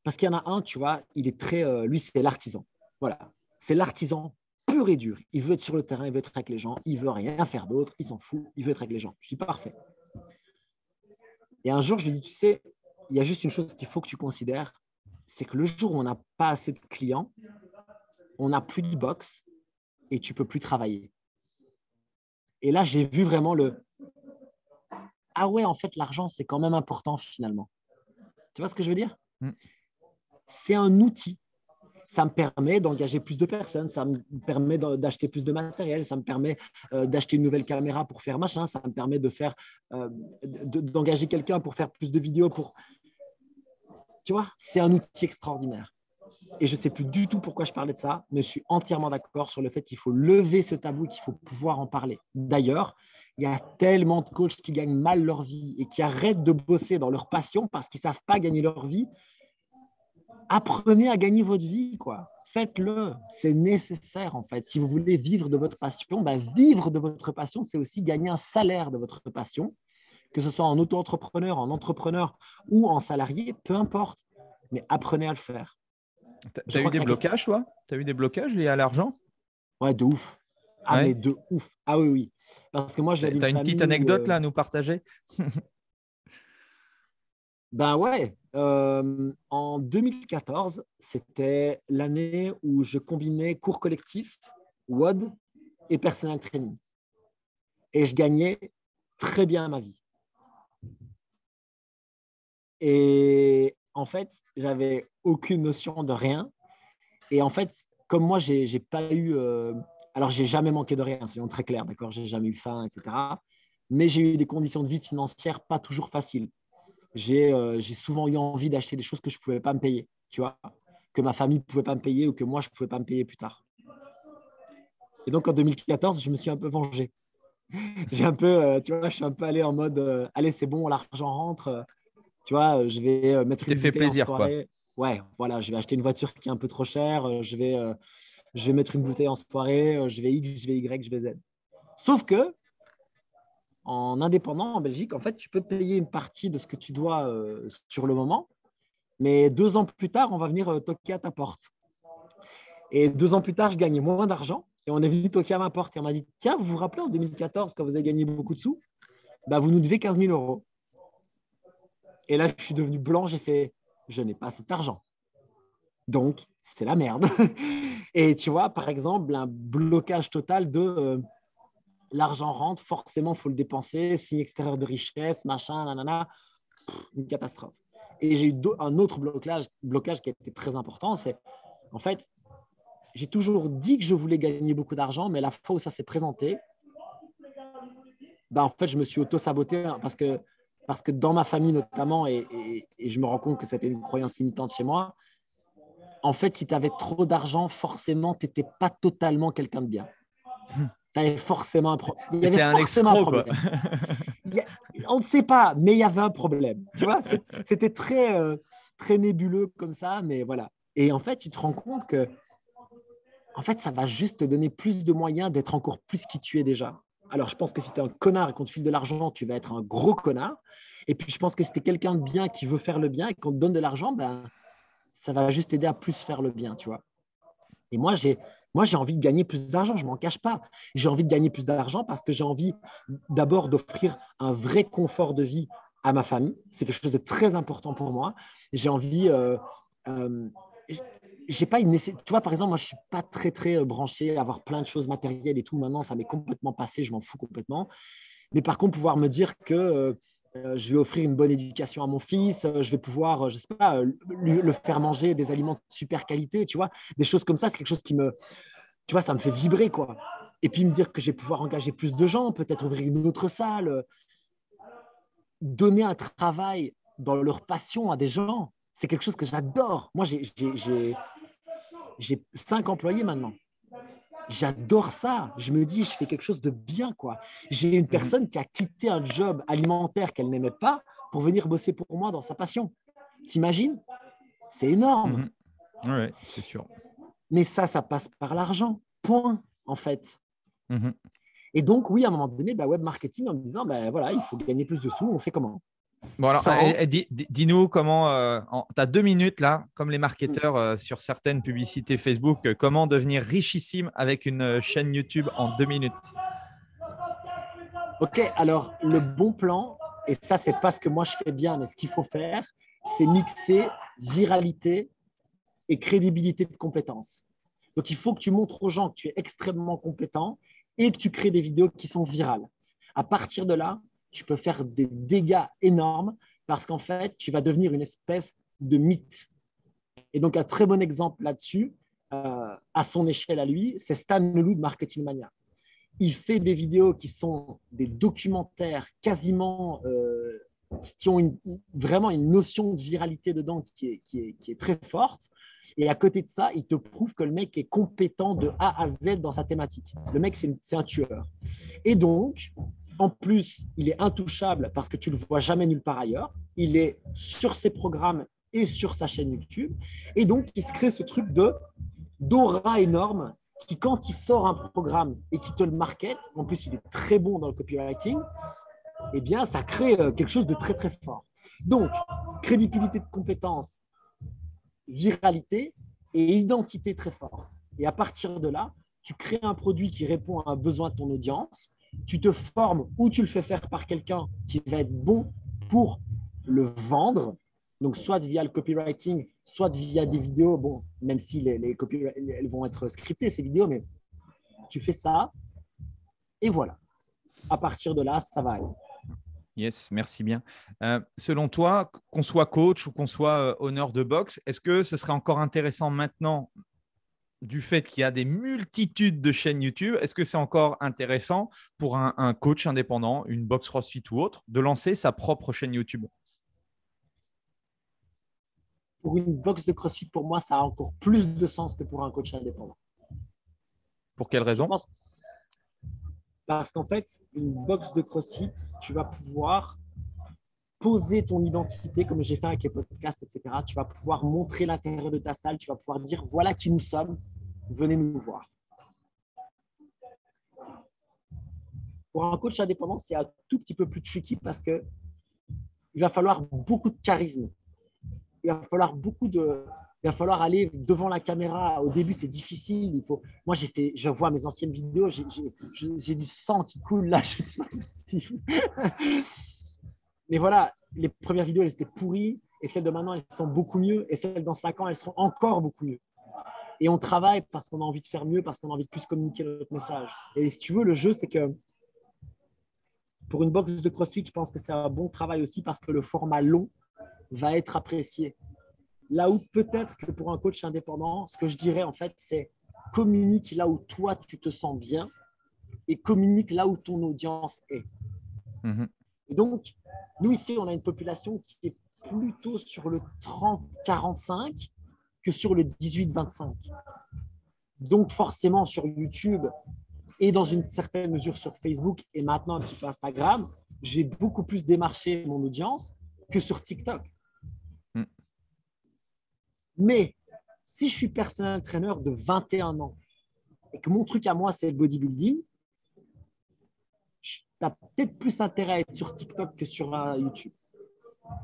parce qu'il y en a un, tu vois, il est très… lui, c'est l'artisan. Voilà, c'est l'artisan pur et dur. Il veut être sur le terrain, il veut être avec les gens, il veut rien faire d'autre, il s'en fout, il veut être avec les gens. Je dis parfait. Et un jour, je lui dis, tu sais, il y a juste une chose qu'il faut que tu considères, c'est que le jour où on n'a pas assez de clients, on n'a plus de box et tu ne peux plus travailler. Et là, j'ai vu vraiment ah ouais, en fait, l'argent, c'est quand même important finalement. Tu vois ce que je veux dire? Mm. C'est un outil. Ça me permet d'engager plus de personnes, ça me permet d'acheter plus de matériel, ça me permet d'acheter une nouvelle caméra pour faire machin, ça me permet d'engager quelqu'un pour faire plus de vidéos. Tu vois, c'est un outil extraordinaire. Et je ne sais plus du tout pourquoi je parlais de ça, mais je suis entièrement d'accord sur le fait qu'il faut lever ce tabou, qu'il faut pouvoir en parler. D'ailleurs, il y a tellement de coachs qui gagnent mal leur vie et qui arrêtent de bosser dans leur passion parce qu'ils ne savent pas gagner leur vie. Apprenez à gagner votre vie, quoi. Faites-le. C'est nécessaire, en fait. Si vous voulez vivre de votre passion, vivre de votre passion, c'est aussi gagner un salaire de votre passion, que ce soit en auto-entrepreneur, en entrepreneur ou en salarié, peu importe. Mais apprenez à le faire. Tu as eu des blocages, toi? Tu as eu des blocages liés à l'argent? Ouais, de ouf. Ah, ouais. Mais de ouf. Ah oui, oui. Parce que moi, je viens d'une famille. Tu as une petite anecdote là à nous partager? Ben ouais. En 2014, c'était l'année où je combinais cours collectifs, WOD et personal training. Et je gagnais très bien ma vie. Et en fait, j'avais aucune notion de rien. Et en fait, comme moi, j'ai pas eu. Alors, j'ai jamais manqué de rien, soyons très clairs, d'accord? J'ai jamais eu faim, etc. Mais j'ai eu des conditions de vie financières pas toujours faciles. J'ai souvent eu envie d'acheter des choses que je ne pouvais pas me payer, tu vois, que ma famille ne pouvait pas me payer ou que moi, je ne pouvais pas me payer plus tard. Et donc, en 2014, je me suis un peu vengé. J'ai un peu, tu vois, je suis un peu allé en mode, allez, c'est bon, l'argent rentre, tu vois, je vais mettre une bouteille plaisir, en soirée. Quoi. Ouais, voilà, je vais acheter une voiture qui est un peu trop chère, je vais mettre une bouteille en soirée, je vais X, je vais Y, je vais Z. Sauf que, en indépendant en Belgique, en fait, tu peux payer une partie de ce que tu dois sur le moment, mais 2 ans plus tard, on va venir toquer à ta porte. Et 2 ans plus tard, je gagnais moins d'argent et on est venu toquer à ma porte et on m'a dit, tiens, vous vous rappelez en 2014, quand vous avez gagné beaucoup de sous, vous nous devez 15 000 euros. Et là, je suis devenu blanc, j'ai fait, je n'ai pas cet argent. Donc, c'est la merde. Et tu vois, par exemple, un blocage total de l'argent rentre, forcément, il faut le dépenser, signe extérieur de richesse, machin, nanana, une catastrophe. Et j'ai eu un autre blocage qui a été très important, c'est en fait, j'ai toujours dit que je voulais gagner beaucoup d'argent, mais la fois où ça s'est présenté, en fait, je me suis auto-saboté parce que dans ma famille notamment, et je me rends compte que c'était une croyance limitante chez moi, en fait, si tu avais trop d'argent, forcément, tu n'étais pas totalement quelqu'un de bien. Tu avais forcément un problème. Il y avait forcément un problème. On ne sait pas, mais il y avait un problème. Tu vois, c'était très, très nébuleux comme ça, mais voilà. Et en fait, tu te rends compte que en fait, ça va juste te donner plus de moyens d'être encore plus qui tu es déjà. Alors, je pense que si tu es un connard et qu'on te file de l'argent, tu vas être un gros connard. Et puis, je pense que si tu es quelqu'un de bien qui veut faire le bien et qu'on te donne de l'argent, ça va juste t'aider à plus faire le bien, tu vois. Et moi, j'ai envie de gagner plus d'argent, je ne m'en cache pas. J'ai envie de gagner plus d'argent parce que j'ai envie d'abord d'offrir un vrai confort de vie à ma famille. C'est quelque chose de très important pour moi. J'ai envie… j'ai pas une tu vois, par exemple, moi, je ne suis pas très, très branché à avoir plein de choses matérielles et tout. Maintenant, ça m'est complètement passé, je m'en fous complètement. Mais par contre, pouvoir me dire que je vais offrir une bonne éducation à mon fils, je vais pouvoir, je sais pas, le faire manger des aliments de super qualité, tu vois, des choses comme ça, c'est quelque chose qui me, tu vois, ça me fait vibrer, quoi. Et puis me dire que je vais pouvoir engager plus de gens, peut-être ouvrir une autre salle, donner un travail dans leur passion à des gens, c'est quelque chose que j'adore. Moi, j'ai 5 employés maintenant. J'adore ça. Je me dis, je fais quelque chose de bien, quoi. J'ai une personne qui a quitté un job alimentaire qu'elle n'aimait pas pour venir bosser pour moi dans sa passion. T'imagines? C'est énorme. Oui, c'est sûr. Mais ça passe par l'argent. Point, en fait. Et donc, oui, à un moment donné, web marketing, en me disant, voilà, il faut gagner plus de sous, on fait comment? Bon, alors, dis-nous comment, tu as 2 minutes là, comme les marketeurs sur certaines publicités Facebook, comment devenir richissime avec une chaîne YouTube en 2 minutes. Ok, alors le bon plan, et ça, c'est pas ce que moi je fais bien, mais ce qu'il faut faire, c'est mixer viralité et crédibilité de compétences. Donc, il faut que tu montres aux gens que tu es extrêmement compétent et que tu crées des vidéos qui sont virales. À partir de là, tu peux faire des dégâts énormes parce qu'en fait, tu vas devenir une espèce de mythes. Et donc, un très bon exemple là-dessus, à son échelle à lui, c'est Stan Leloup de Marketing Mania. Il fait des vidéos qui sont des documentaires quasiment qui ont vraiment une notion de viralité dedans qui est très forte. Et à côté de ça, il te prouve que le mec est compétent de A à Z dans sa thématique. Le mec, c'est un tueur. Et donc, en plus, il est intouchable parce que tu ne le vois jamais nulle part ailleurs. Il est sur ses programmes et sur sa chaîne YouTube. Et donc, il se crée ce truc d'aura énorme qui, quand il sort un programme et qui te le market, en plus, il est très bon dans le copywriting, eh bien, ça crée quelque chose de très, très fort. Donc, crédibilité de compétences, viralité et identité très forte. Et à partir de là, tu crées un produit qui répond à un besoin de ton audience, tu te formes ou tu le fais faire par quelqu'un qui va être bon pour le vendre, donc soit via le copywriting, soit via des vidéos, bon, même si elles vont être scriptées, ces vidéos, mais tu fais ça et voilà. À partir de là, ça va aller. Yes, merci bien. Selon toi, qu'on soit coach ou qu'on soit owner de box, est-ce que ce serait encore intéressant maintenant, du fait qu'il y a des multitudes de chaînes YouTube, est-ce que c'est encore intéressant pour un coach indépendant, une box CrossFit ou autre, de lancer sa propre chaîne YouTube? Pour une box de CrossFit, pour moi, ça a encore plus de sens que pour un coach indépendant. Pour quelle raison? Parce qu'en fait, une box de CrossFit, tu vas pouvoir poser ton identité, comme j'ai fait avec les podcasts, etc. Tu vas pouvoir montrer l'intérieur de ta salle, tu vas pouvoir dire voilà qui nous sommes, venez nous voir. Pour un coach indépendant, c'est un tout petit peu plus tricky parce qu'il va falloir beaucoup de charisme. Il va falloir aller devant la caméra. Au début, c'est difficile. Moi, je vois mes anciennes vidéos, j'ai du sang qui coule là. Je sais pas possible. Mais voilà, les premières vidéos, elles étaient pourries. Et celles de maintenant, elles sont beaucoup mieux. Et celles dans 5 ans, elles seront encore beaucoup mieux. Et on travaille parce qu'on a envie de faire mieux, parce qu'on a envie de plus communiquer notre message. Et si tu veux, le jeu, c'est que pour une box de CrossFit, je pense que c'est un bon travail aussi parce que le format long va être apprécié. Là où peut-être que pour un coach indépendant, ce que je dirais en fait, c'est communique là où toi, tu te sens bien et communique là où ton audience est. Mmh. Et donc, nous ici, on a une population qui est plutôt sur le 30-45 que sur le 18-25. Donc, forcément, sur YouTube et dans une certaine mesure sur Facebook et maintenant un petit peu Instagram, j'ai beaucoup plus démarché mon audience que sur TikTok. Mais si je suis personal trainer de 21 ans et que mon truc à moi, c'est le bodybuilding, tu as peut-être plus intérêt à être sur TikTok que sur YouTube.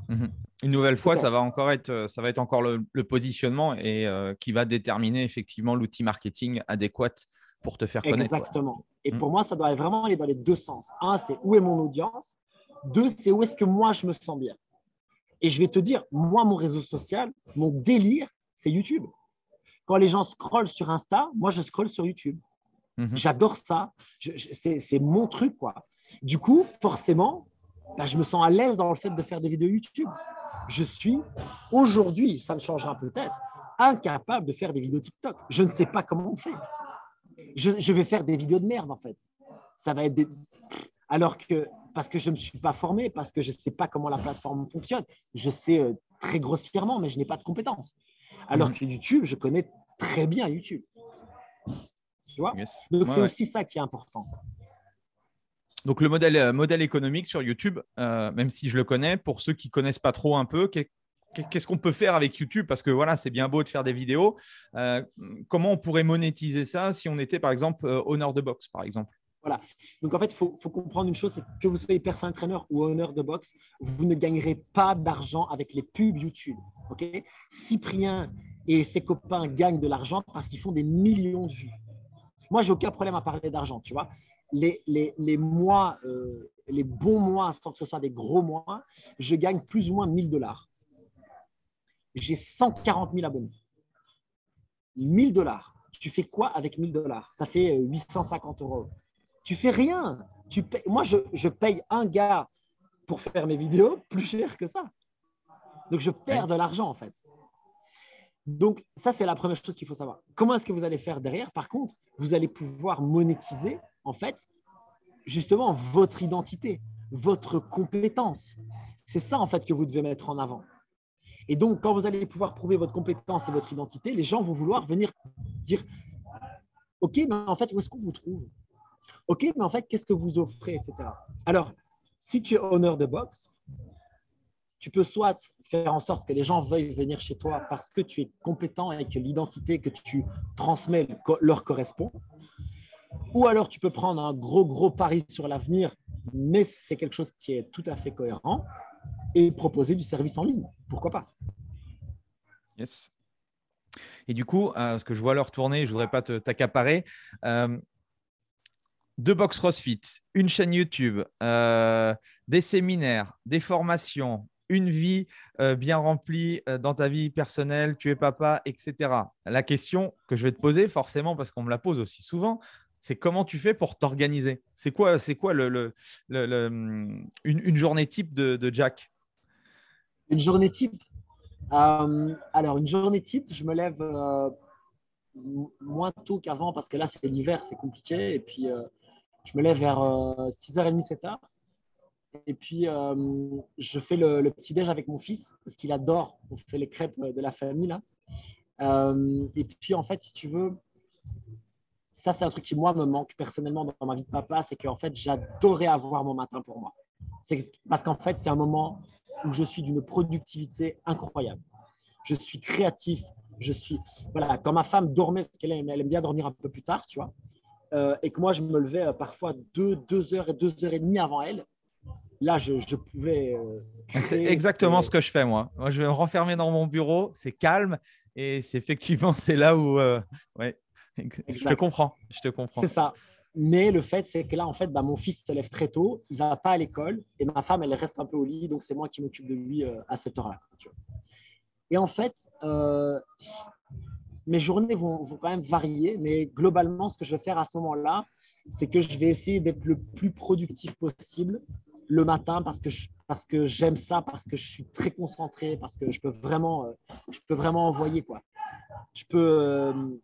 Une nouvelle fois, ça va être encore le positionnement et qui va déterminer effectivement l'outil marketing adéquat pour te faire connaître. Exactement. Et pour moi, ça doit vraiment aller dans les deux sens. Un, c'est où est mon audience. Deux, c'est où est-ce que moi, je me sens bien. Et je vais te dire, moi, mon réseau social, mon délire, c'est YouTube. Quand les gens scrollent sur Insta, moi, je scrolle sur YouTube. J'adore ça. C'est mon truc, quoi. Du coup, forcément, je me sens à l'aise dans le fait de faire des vidéos YouTube. Je suis aujourd'hui, ça me changera peut-être, incapable de faire des vidéos TikTok. Je ne sais pas comment on fait. Je vais faire des vidéos de merde, en fait. Ça va être des… Alors que, parce que je ne me suis pas formé, parce que je ne sais pas comment la plateforme fonctionne. Je sais très grossièrement, mais je n'ai pas de compétences. Alors que YouTube, je connais très bien YouTube. Tu vois? Yes. Donc, c'est aussi ça qui est important. Donc, le modèle économique sur YouTube, même si je le connais, pour ceux qui ne connaissent pas trop un peu, qu'est-ce qu'on peut faire avec YouTube? Parce que voilà, c'est bien beau de faire des vidéos. Comment on pourrait monétiser ça si on était, par exemple, owner de box, par exemple? Voilà. Donc, en fait, il faut comprendre une chose, c'est que vous soyez personal trainer ou owner de box, vous ne gagnerez pas d'argent avec les pubs YouTube. Okay? Cyprien et ses copains gagnent de l'argent parce qu'ils font des millions de vues. Moi, je n'ai aucun problème à parler d'argent, tu vois. Les mois, les bons mois, sans que ce soit des gros mois, je gagne plus ou moins 1 000 $. J'ai 140 000 abonnés. 1 000 $. Tu fais quoi avec 1 000 $? Ça fait 850 €. Tu fais rien. Moi, je paye un gars pour faire mes vidéos plus cher que ça. Donc, je perds de l'argent, en fait. Donc, ça, c'est la première chose qu'il faut savoir. Comment est-ce que vous allez faire derrière? Par contre, vous allez pouvoir monétiser, en fait, justement, votre identité, votre compétence. C'est ça, en fait, que vous devez mettre en avant. Et donc, quand vous allez pouvoir prouver votre compétence et votre identité, les gens vont vouloir venir dire « Ok, mais en fait, où est-ce qu'on vous trouve? Ok, mais en fait, qu'est-ce que vous offrez, etc. » Alors, si tu es honneur de boxe, tu peux soit faire en sorte que les gens veuillent venir chez toi parce que tu es compétent et que l'identité que tu transmets leur correspond. Ou alors, tu peux prendre un gros pari sur l'avenir, mais c'est quelque chose qui est tout à fait cohérent et proposer du service en ligne. Pourquoi pas? Yes. Et du coup, parce que je vois l'heure tourner, je ne voudrais pas t'accaparer. 2 box CrossFit, une chaîne YouTube, des séminaires, des formations, une vie bien remplie dans ta vie personnelle, tu es papa, etc. La question que je vais te poser, forcément, parce qu'on me la pose aussi souvent, c'est comment tu fais pour t'organiser? C'est quoi une journée type de Jack? Une journée type. Alors, une journée type, je me lève moins tôt qu'avant parce que là, c'est l'hiver, c'est compliqué. Et puis, je me lève vers 6h30, 7h. Et puis, je fais le petit-déj avec mon fils parce qu'il adore. On fait les crêpes de la famille, là. Et puis, en fait, si tu veux, ça, c'est un truc qui, moi, me manque personnellement dans ma vie de papa. C'est qu'en fait, j'adorais avoir mon matin pour moi. C'est parce qu'en fait, c'est un moment où je suis d'une productivité incroyable. Je suis créatif. Voilà, quand ma femme dormait, parce qu'elle aime bien dormir un peu plus tard, tu vois, et que moi, je me levais parfois 2 heures et 2 heures et demie avant elle. Là, je pouvais C'est exactement ce que je fais, moi. Moi, je vais me renfermer dans mon bureau, c'est calme et c'est effectivement, c'est là où… ouais, je te comprends. C'est ça. Mais le fait, c'est que là, en fait, mon fils se lève très tôt, il ne va pas à l'école et ma femme, elle reste un peu au lit, donc c'est moi qui m'occupe de lui à cette heure-là. Tu vois. Et en fait, mes journées vont quand même varier, mais globalement, ce que je vais faire à ce moment-là, c'est que je vais essayer d'être le plus productif possible le matin parce que j'aime ça, parce que je suis très concentré, parce que je peux vraiment envoyer, quoi. Je peux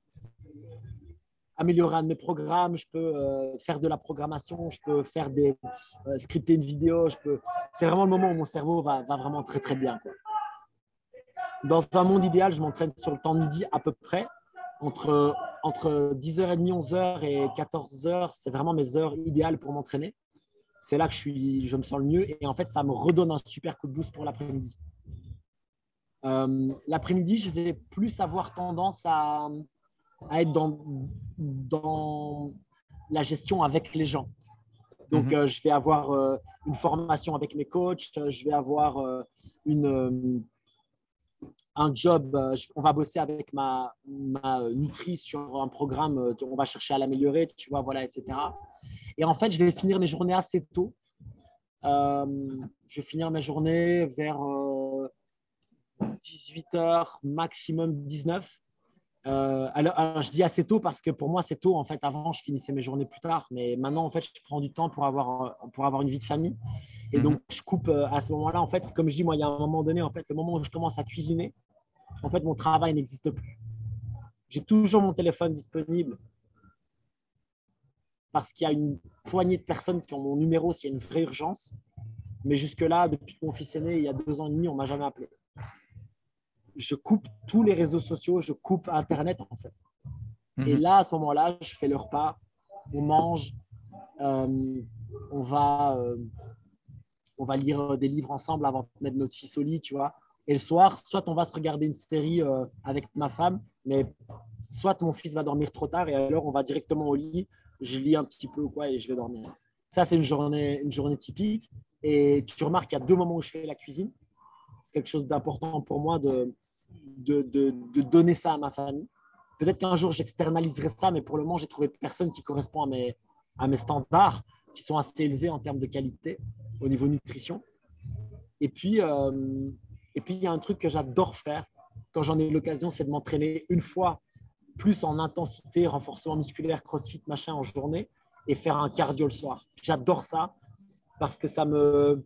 améliorer un de mes programmes, je peux faire de la programmation, je peux faire scripter une vidéo. C'est vraiment le moment où mon cerveau va vraiment très, très bien, quoi. Dans un monde idéal, je m'entraîne sur le temps de midi à peu près. Entre 10h30, 11h et 14h, c'est vraiment mes heures idéales pour m'entraîner. C'est là que je me sens le mieux. Et en fait, ça me redonne un super coup de boost pour l'après-midi. L'après-midi, je vais plus avoir tendance à être dans la gestion avec les gens. Donc, je vais avoir une formation avec mes coachs, je vais avoir un job, on va bosser avec ma nutri sur un programme, on va chercher à l'améliorer, tu vois, voilà, etc. Et en fait, je vais finir mes journées assez tôt. Je vais finir mes journées vers 18h, maximum 19h. Alors, je dis assez tôt parce que pour moi, c'est tôt. En fait, avant, je finissais mes journées plus tard. Mais maintenant, en fait, je prends du temps pour avoir une vie de famille. Et donc, je coupe à ce moment-là. En fait, comme je dis, moi, il y a un moment donné, en fait, le moment où je commence à cuisiner, en fait, mon travail n'existe plus. J'ai toujours mon téléphone disponible parce qu'il y a une poignée de personnes qui ont mon numéro s'il y a une vraie urgence. Mais jusque-là, depuis que mon fils est né, il y a 2 ans et demi, on ne m'a jamais appelé. Je coupe tous les réseaux sociaux, je coupe Internet, en fait. Et là, à ce moment-là, je fais le repas, on mange, on va lire des livres ensemble avant de mettre notre fils au lit, tu vois. Et le soir, soit on va se regarder une série avec ma femme, mais soit mon fils va dormir trop tard et alors on va directement au lit, je lis un petit peu ou quoi et je vais dormir. Ça, c'est une journée typique. Et tu remarques qu'il y a 2 moments où je fais la cuisine. C'est quelque chose d'important pour moi de donner ça à ma famille. Peut-être qu'un jour, j'externaliserai ça, mais pour le moment, j'ai trouvé personne qui correspond à mes standards, qui sont assez élevés en termes de qualité au niveau nutrition. Et puis, il y a un truc que j'adore faire quand j'en ai l'occasion, c'est de m'entraîner une fois plus en intensité, renforcement musculaire, crossfit, machin en journée et faire un cardio le soir. J'adore ça parce que ça me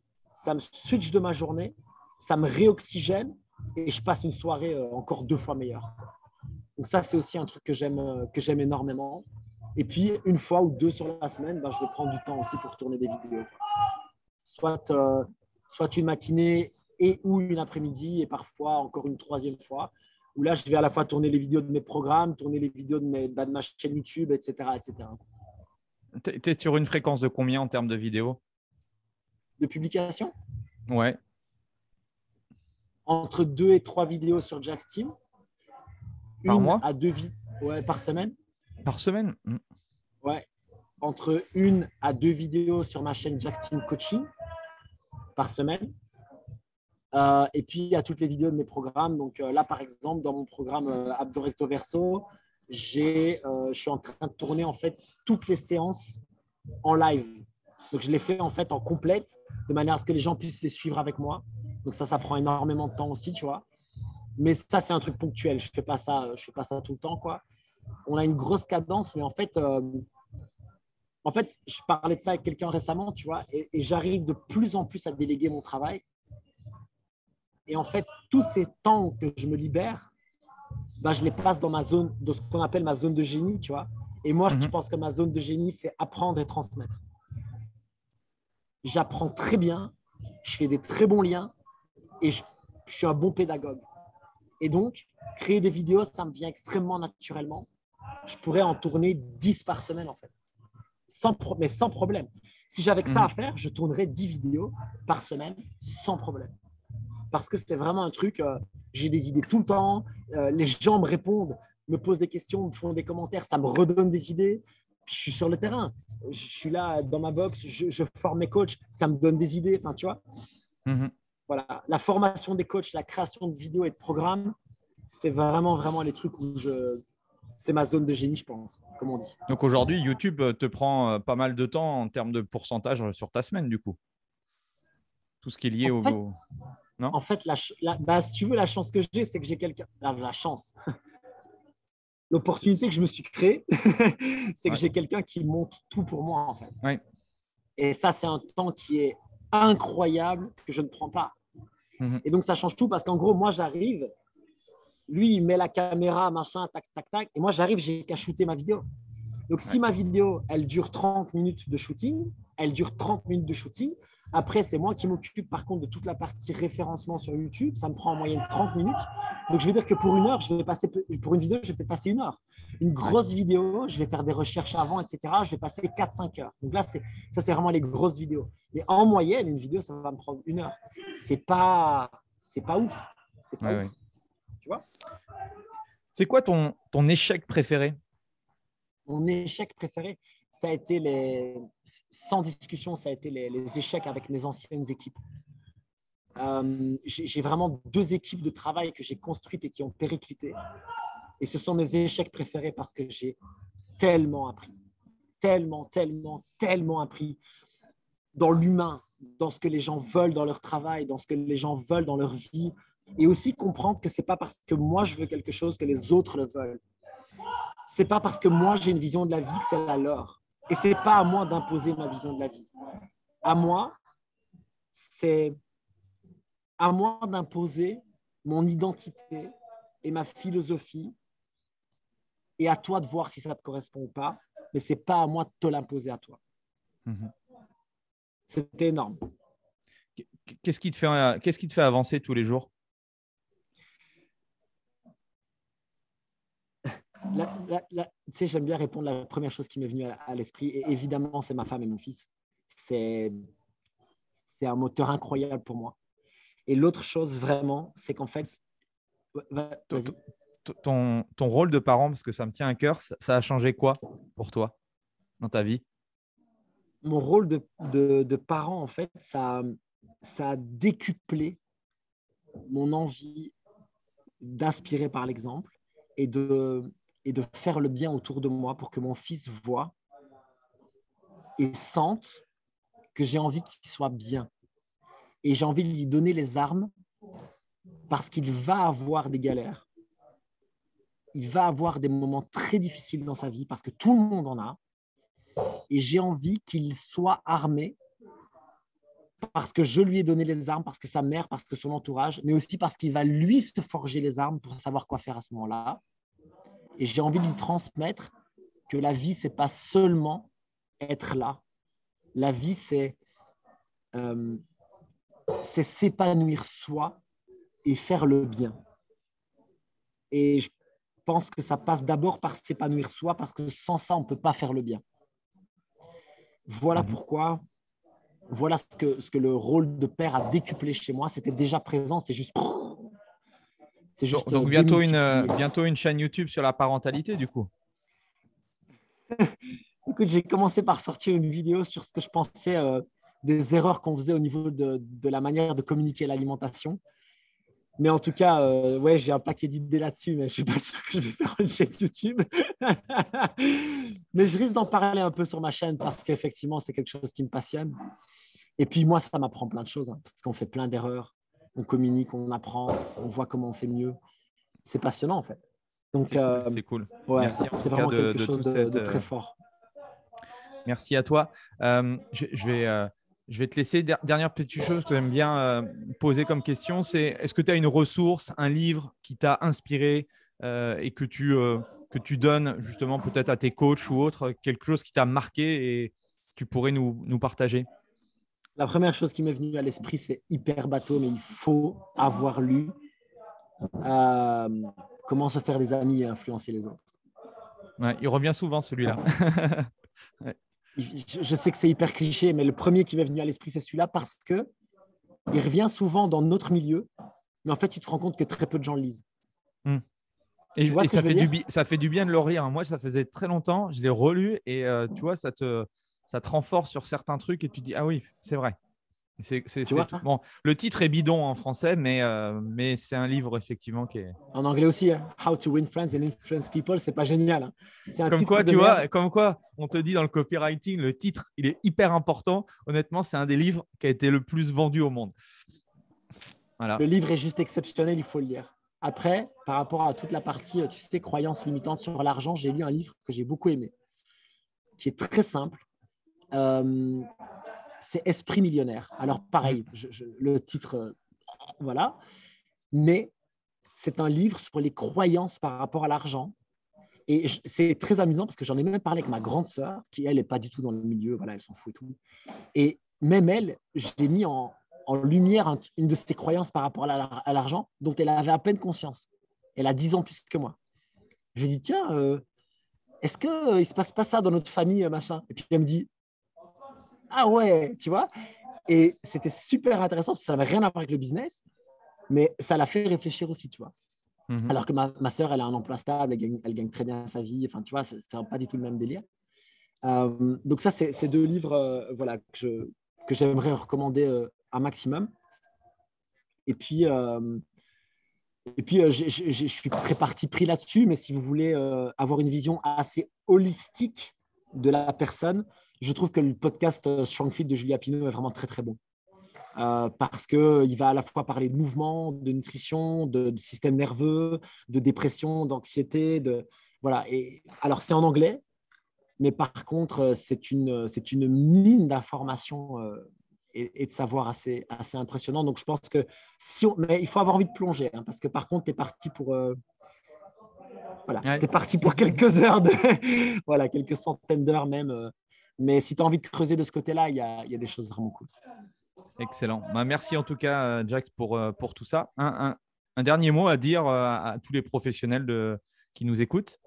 switch de ma journée ça me réoxygène et je passe une soirée encore 2 fois meilleure. Donc ça, c'est aussi un truc que j'aime énormément. Et puis, une fois ou 2 sur la semaine, je vais prendre du temps aussi pour tourner des vidéos. Soit une matinée et ou une après-midi et parfois encore une 3e fois, où là, je vais à la fois tourner les vidéos de mes programmes, tourner les vidéos de ma chaîne YouTube, etc. etc. Tu es sur une fréquence de combien en termes de vidéos? De publication? Ouais. Entre 2 et 3 vidéos sur Jack's Team. Par mois? À 2 par semaine. Par semaine? Ouais. Entre 1 à 2 vidéos sur ma chaîne Jack's Team Coaching par semaine. Et puis, il y a toutes les vidéos de mes programmes. Donc là, par exemple, dans mon programme Abdo Recto Verso, je suis en train de tourner en fait toutes les séances en live. Donc, je les fais en fait en complète de manière à ce que les gens puissent les suivre avec moi. Donc ça prend énormément de temps aussi, tu vois. Mais ça, c'est un truc ponctuel. Je fais pas ça tout le temps, quoi. On a une grosse cadence, mais en fait, je parlais de ça avec quelqu'un récemment, tu vois, et j'arrive de plus en plus à déléguer mon travail. Et en fait, tous ces temps que je me libère, je les passe dans ce qu'on appelle ma zone de génie, tu vois. Et moi, je pense que ma zone de génie, c'est apprendre et transmettre. J'apprends très bien, je fais des très bons liens et je suis un bon pédagogue. Et donc, créer des vidéos, ça me vient extrêmement naturellement. Je pourrais en tourner 10 par semaine, en fait. Mais sans problème. Si j'avais que ça à faire, je tournerais 10 vidéos par semaine sans problème. Parce que c'était vraiment un truc, j'ai des idées tout le temps, les gens me répondent, me posent des questions, me font des commentaires, ça me redonne des idées. Puis je suis sur le terrain, je suis là dans ma box, je forme mes coachs, ça me donne des idées, enfin tu vois. Voilà, la formation des coachs, la création de vidéos et de programmes, c'est vraiment les trucs où c'est ma zone de génie, je pense, comme on dit. Donc aujourd'hui, YouTube te prend pas mal de temps en termes de pourcentage sur ta semaine, du coup. Tout ce qui est lié au… Non ? En fait, si tu veux, la chance que j'ai, c'est que j'ai quelqu'un… La chance. L'opportunité que je me suis créée, c'est que j'ai quelqu'un qui monte tout pour moi, en fait. Ouais. Et ça, c'est un temps qui est incroyable que je ne prends pas. Et donc, ça change tout parce qu'en gros, moi, j'arrive, lui, il met la caméra, machin, tac, tac, tac. Et moi, j'arrive, j'ai qu'à shooter ma vidéo. Donc, si ma vidéo, elle dure 30 minutes de shooting, Après, c'est moi qui m'occupe par contre de toute la partie référencement sur YouTube. Ça me prend en moyenne 30 minutes. Donc, je vais dire que pour une heure, pour une vidéo, je vais peut-être passer 1 heure. Une grosse vidéo, je vais faire des recherches avant, etc. Je vais passer 4-5 heures. Donc là, ça, c'est vraiment les grosses vidéos. Mais en moyenne, une vidéo, ça va me prendre 1 heure. C'est pas ouf. C'est pas ouf. Tu vois ? C'est quoi ton échec préféré ? Mon échec préféré, ça a été sans discussion, ça a été les échecs avec mes anciennes équipes. J'ai vraiment 2 équipes de travail que j'ai construites et qui ont périclité. Et ce sont mes échecs préférés parce que j'ai tellement appris, tellement appris dans l'humain, dans ce que les gens veulent dans leur travail, dans ce que les gens veulent dans leur vie. Et aussi comprendre que ce n'est pas parce que moi, je veux quelque chose que les autres le veulent. Ce n'est pas parce que moi, j'ai une vision de la vie que c'est la leur. Et ce n'est pas à moi d'imposer ma vision de la vie. À moi, c'est à moi d'imposer mon identité et ma philosophie et à toi de voir si ça te correspond ou pas. Mais ce n'est pas à moi de te l'imposer à toi. C'était énorme. Qu'est-ce qui te fait avancer tous les jours ? Tu sais, j'aime bien répondre la première chose qui m'est venue à l'esprit. Et évidemment, c'est ma femme et mon fils. C'est un moteur incroyable pour moi. Et l'autre chose, vraiment, c'est qu'en fait… Ton rôle de parent, parce que ça me tient à cœur, ça a changé quoi pour toi dans ta vie ? Mon rôle de parent, en fait, ça a décuplé mon envie d'inspirer par l'exemple et de faire le bien autour de moi pour que mon fils voie et sente que j'ai envie qu'il soit bien. Et j'ai envie de lui donner les armes parce qu'il va avoir des galères. Il va avoir des moments très difficiles dans sa vie parce que tout le monde en a. Et j'ai envie qu'il soit armé parce que je lui ai donné les armes, parce que sa mère, parce que son entourage, mais aussi parce qu'il va lui se forger les armes pour savoir quoi faire à ce moment-là. Et j'ai envie de lui transmettre que la vie, c'est pas seulement être là. La vie, c'est s'épanouir soi et faire le bien. Et je pense que ça passe d'abord par s'épanouir soi, parce que sans ça, on ne peut pas faire le bien. Voilà pourquoi, voilà ce que le rôle de père a décuplé chez moi. C'était déjà présent, c'est juste donc bientôt une chaîne YouTube sur la parentalité, du coup. Écoute, j'ai commencé par sortir une vidéo sur ce que je pensais des erreurs qu'on faisait au niveau de la manière de communiquer l'alimentation. Mais en tout cas, ouais, j'ai un paquet d'idées là-dessus, mais je ne suis pas sûr que je vais faire une chaîne YouTube. Mais je risque d'en parler un peu sur ma chaîne parce qu'effectivement, c'est quelque chose qui me passionne. Et puis moi, ça m'apprend plein de choses, hein, parce qu'on fait plein d'erreurs. On communique, on apprend, on voit comment on fait mieux. C'est passionnant, en fait. Donc, c'est cool. Ouais, merci c'est vraiment quelque chose de très fort. Merci à toi. Je vais te laisser. Dernière petite chose que j'aime bien poser comme question, c'est est-ce que tu as une ressource, un livre qui t'a inspiré et que tu donnes justement peut-être à tes coachs ou autres, quelque chose qui t'a marqué et tu pourrais nous partager? La première chose qui m'est venue à l'esprit, c'est hyper bateau, mais il faut avoir lu Comment se faire des amis et influencer les autres. Ouais, il revient souvent celui-là. Ouais. Je sais que c'est hyper cliché, mais le premier qui m'est venu à l'esprit, c'est celui-là parce qu'il revient souvent dans notre milieu, mais en fait, tu te rends compte que très peu de gens le lisent. Et ça fait du bien de le relire. Moi, ça faisait très longtemps, je l'ai relu et tu vois, ça te renforce sur certains trucs et tu te dis, ah oui, c'est vrai. Bon, le titre est bidon en français, mais c'est un livre effectivement qui est… En anglais aussi, hein. How to win friends and influence people, c'est pas génial. Hein. C'est un comme titre quoi, de tu merde. vois, comme quoi, on te dit dans le copywriting, le titre, il est hyper important. Honnêtement, c'est un des livres qui a été le plus vendu au monde. Voilà. Le livre est juste exceptionnel, il faut le lire. Après, par rapport à toute la partie, tu sais, croyances limitantes sur l'argent, j'ai lu un livre que j'ai beaucoup aimé, qui est très simple. C'est Esprit millionnaire. Alors pareil, le titre, voilà. Mais c'est un livre sur les croyances par rapport à l'argent. Et c'est très amusant parce que j'en ai même parlé avec ma grande sœur, qui elle n'est pas du tout dans le milieu, voilà, elle s'en fout et tout. Et même elle, j'ai mis en lumière une de ses croyances par rapport à l'argent dont elle avait à peine conscience. Elle a 10 ans plus que moi. Je lui ai dit, tiens, est-ce qu'il ne se passe pas ça dans notre famille, machin? Et puis elle me dit, ah ouais, tu vois. Et c'était super intéressant, ça n'avait rien à voir avec le business, mais ça l'a fait réfléchir aussi, tu vois. Alors que ma sœur, elle a un emploi stable, elle gagne très bien sa vie, enfin, tu vois, c'est pas du tout le même délire. Donc ça, c'est deux livres voilà, que j'aimerais recommander un maximum. Et puis, je suis très parti pris là-dessus, mais si vous voulez avoir une vision assez holistique de la personne, je trouve que le podcast Strong Fit de Julia Pineau est vraiment très, très bon. Parce qu'il va à la fois parler de mouvement, de nutrition, de système nerveux, de dépression, d'anxiété. Voilà. Et, alors, c'est en anglais, mais par contre, c'est une mine d'informations et de savoir assez impressionnant. Donc, je pense que mais il faut avoir envie de plonger, hein, parce que par contre, tu es parti pour… voilà, ouais. Tu es parti pour quelques heures, voilà, quelques centaines d'heures même. Mais si tu as envie de creuser de ce côté-là, il y a des choses vraiment cool. Excellent. Merci en tout cas, Jax, pour tout ça. Un dernier mot à dire à tous les professionnels qui nous écoutent.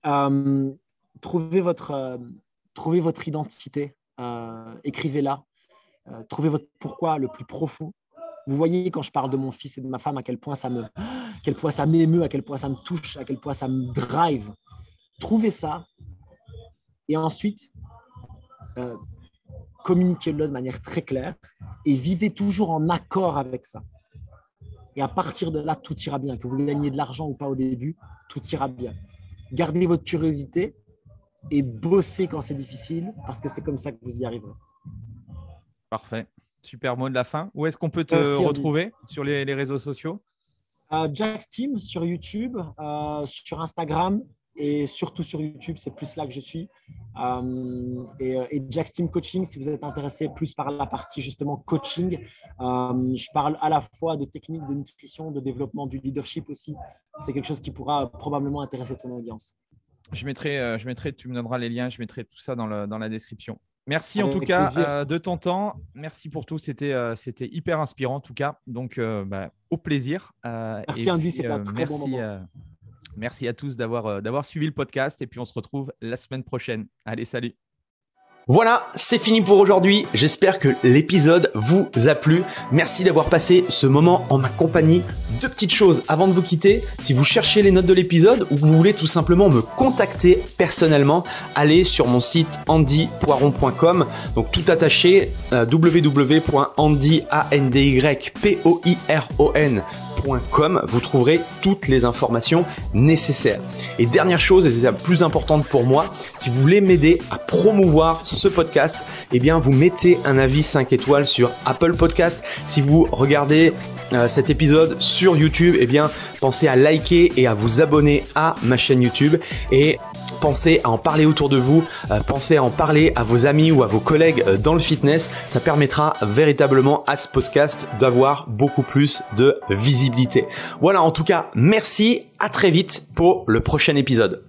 Trouvez votre identité, écrivez-la, trouvez votre pourquoi le plus profond. Vous voyez quand je parle de mon fils et de ma femme à quel point ça m'émeut, à quel point ça me touche, à quel point ça me drive. Trouvez ça et ensuite communiquez-le de manière très claire et vivez toujours en accord avec ça. Et à partir de là, tout ira bien. Que vous gagnez de l'argent ou pas au début, tout ira bien. Gardez votre curiosité et bossez quand c'est difficile parce que c'est comme ça que vous y arriverez. Parfait. Super mot de la fin. Où est-ce qu'on peut te retrouver sur les réseaux sociaux? Jax Team sur YouTube, sur Instagram et surtout sur YouTube, c'est plus là que je suis. Et Jack's Team Coaching, si vous êtes intéressé plus par la partie justement coaching, je parle à la fois de techniques, de nutrition, de développement du leadership aussi. C'est quelque chose qui pourra probablement intéresser ton audience. Je mettrai, tu me donneras les liens, je mettrai tout ça dans la description. Merci en Avec tout cas plaisir. de ton temps. Merci pour tout. C'était hyper inspirant en tout cas. Donc, au plaisir. Merci Andy, c'était un très bon moment. Merci à tous d'avoir suivi le podcast et puis on se retrouve la semaine prochaine. Allez, salut. Voilà, c'est fini pour aujourd'hui. J'espère que l'épisode vous a plu. Merci d'avoir passé ce moment en ma compagnie. Deux petites choses avant de vous quitter. Si vous cherchez les notes de l'épisode ou que vous voulez tout simplement me contacter personnellement, allez sur mon site andypoiron.com. Donc tout attaché, www.andypoiron.com. Vous trouverez toutes les informations nécessaires. Et dernière chose, et c'est la plus importante pour moi, si vous voulez m'aider à promouvoir ce podcast, eh bien vous mettez un avis 5 étoiles sur Apple Podcast. Si vous regardez cet épisode sur YouTube, eh bien pensez à liker et à vous abonner à ma chaîne YouTube et pensez à en parler autour de vous, pensez à en parler à vos amis ou à vos collègues dans le fitness. Ça permettra véritablement à ce podcast d'avoir beaucoup plus de visibilité. Voilà, en tout cas, merci, à très vite pour le prochain épisode.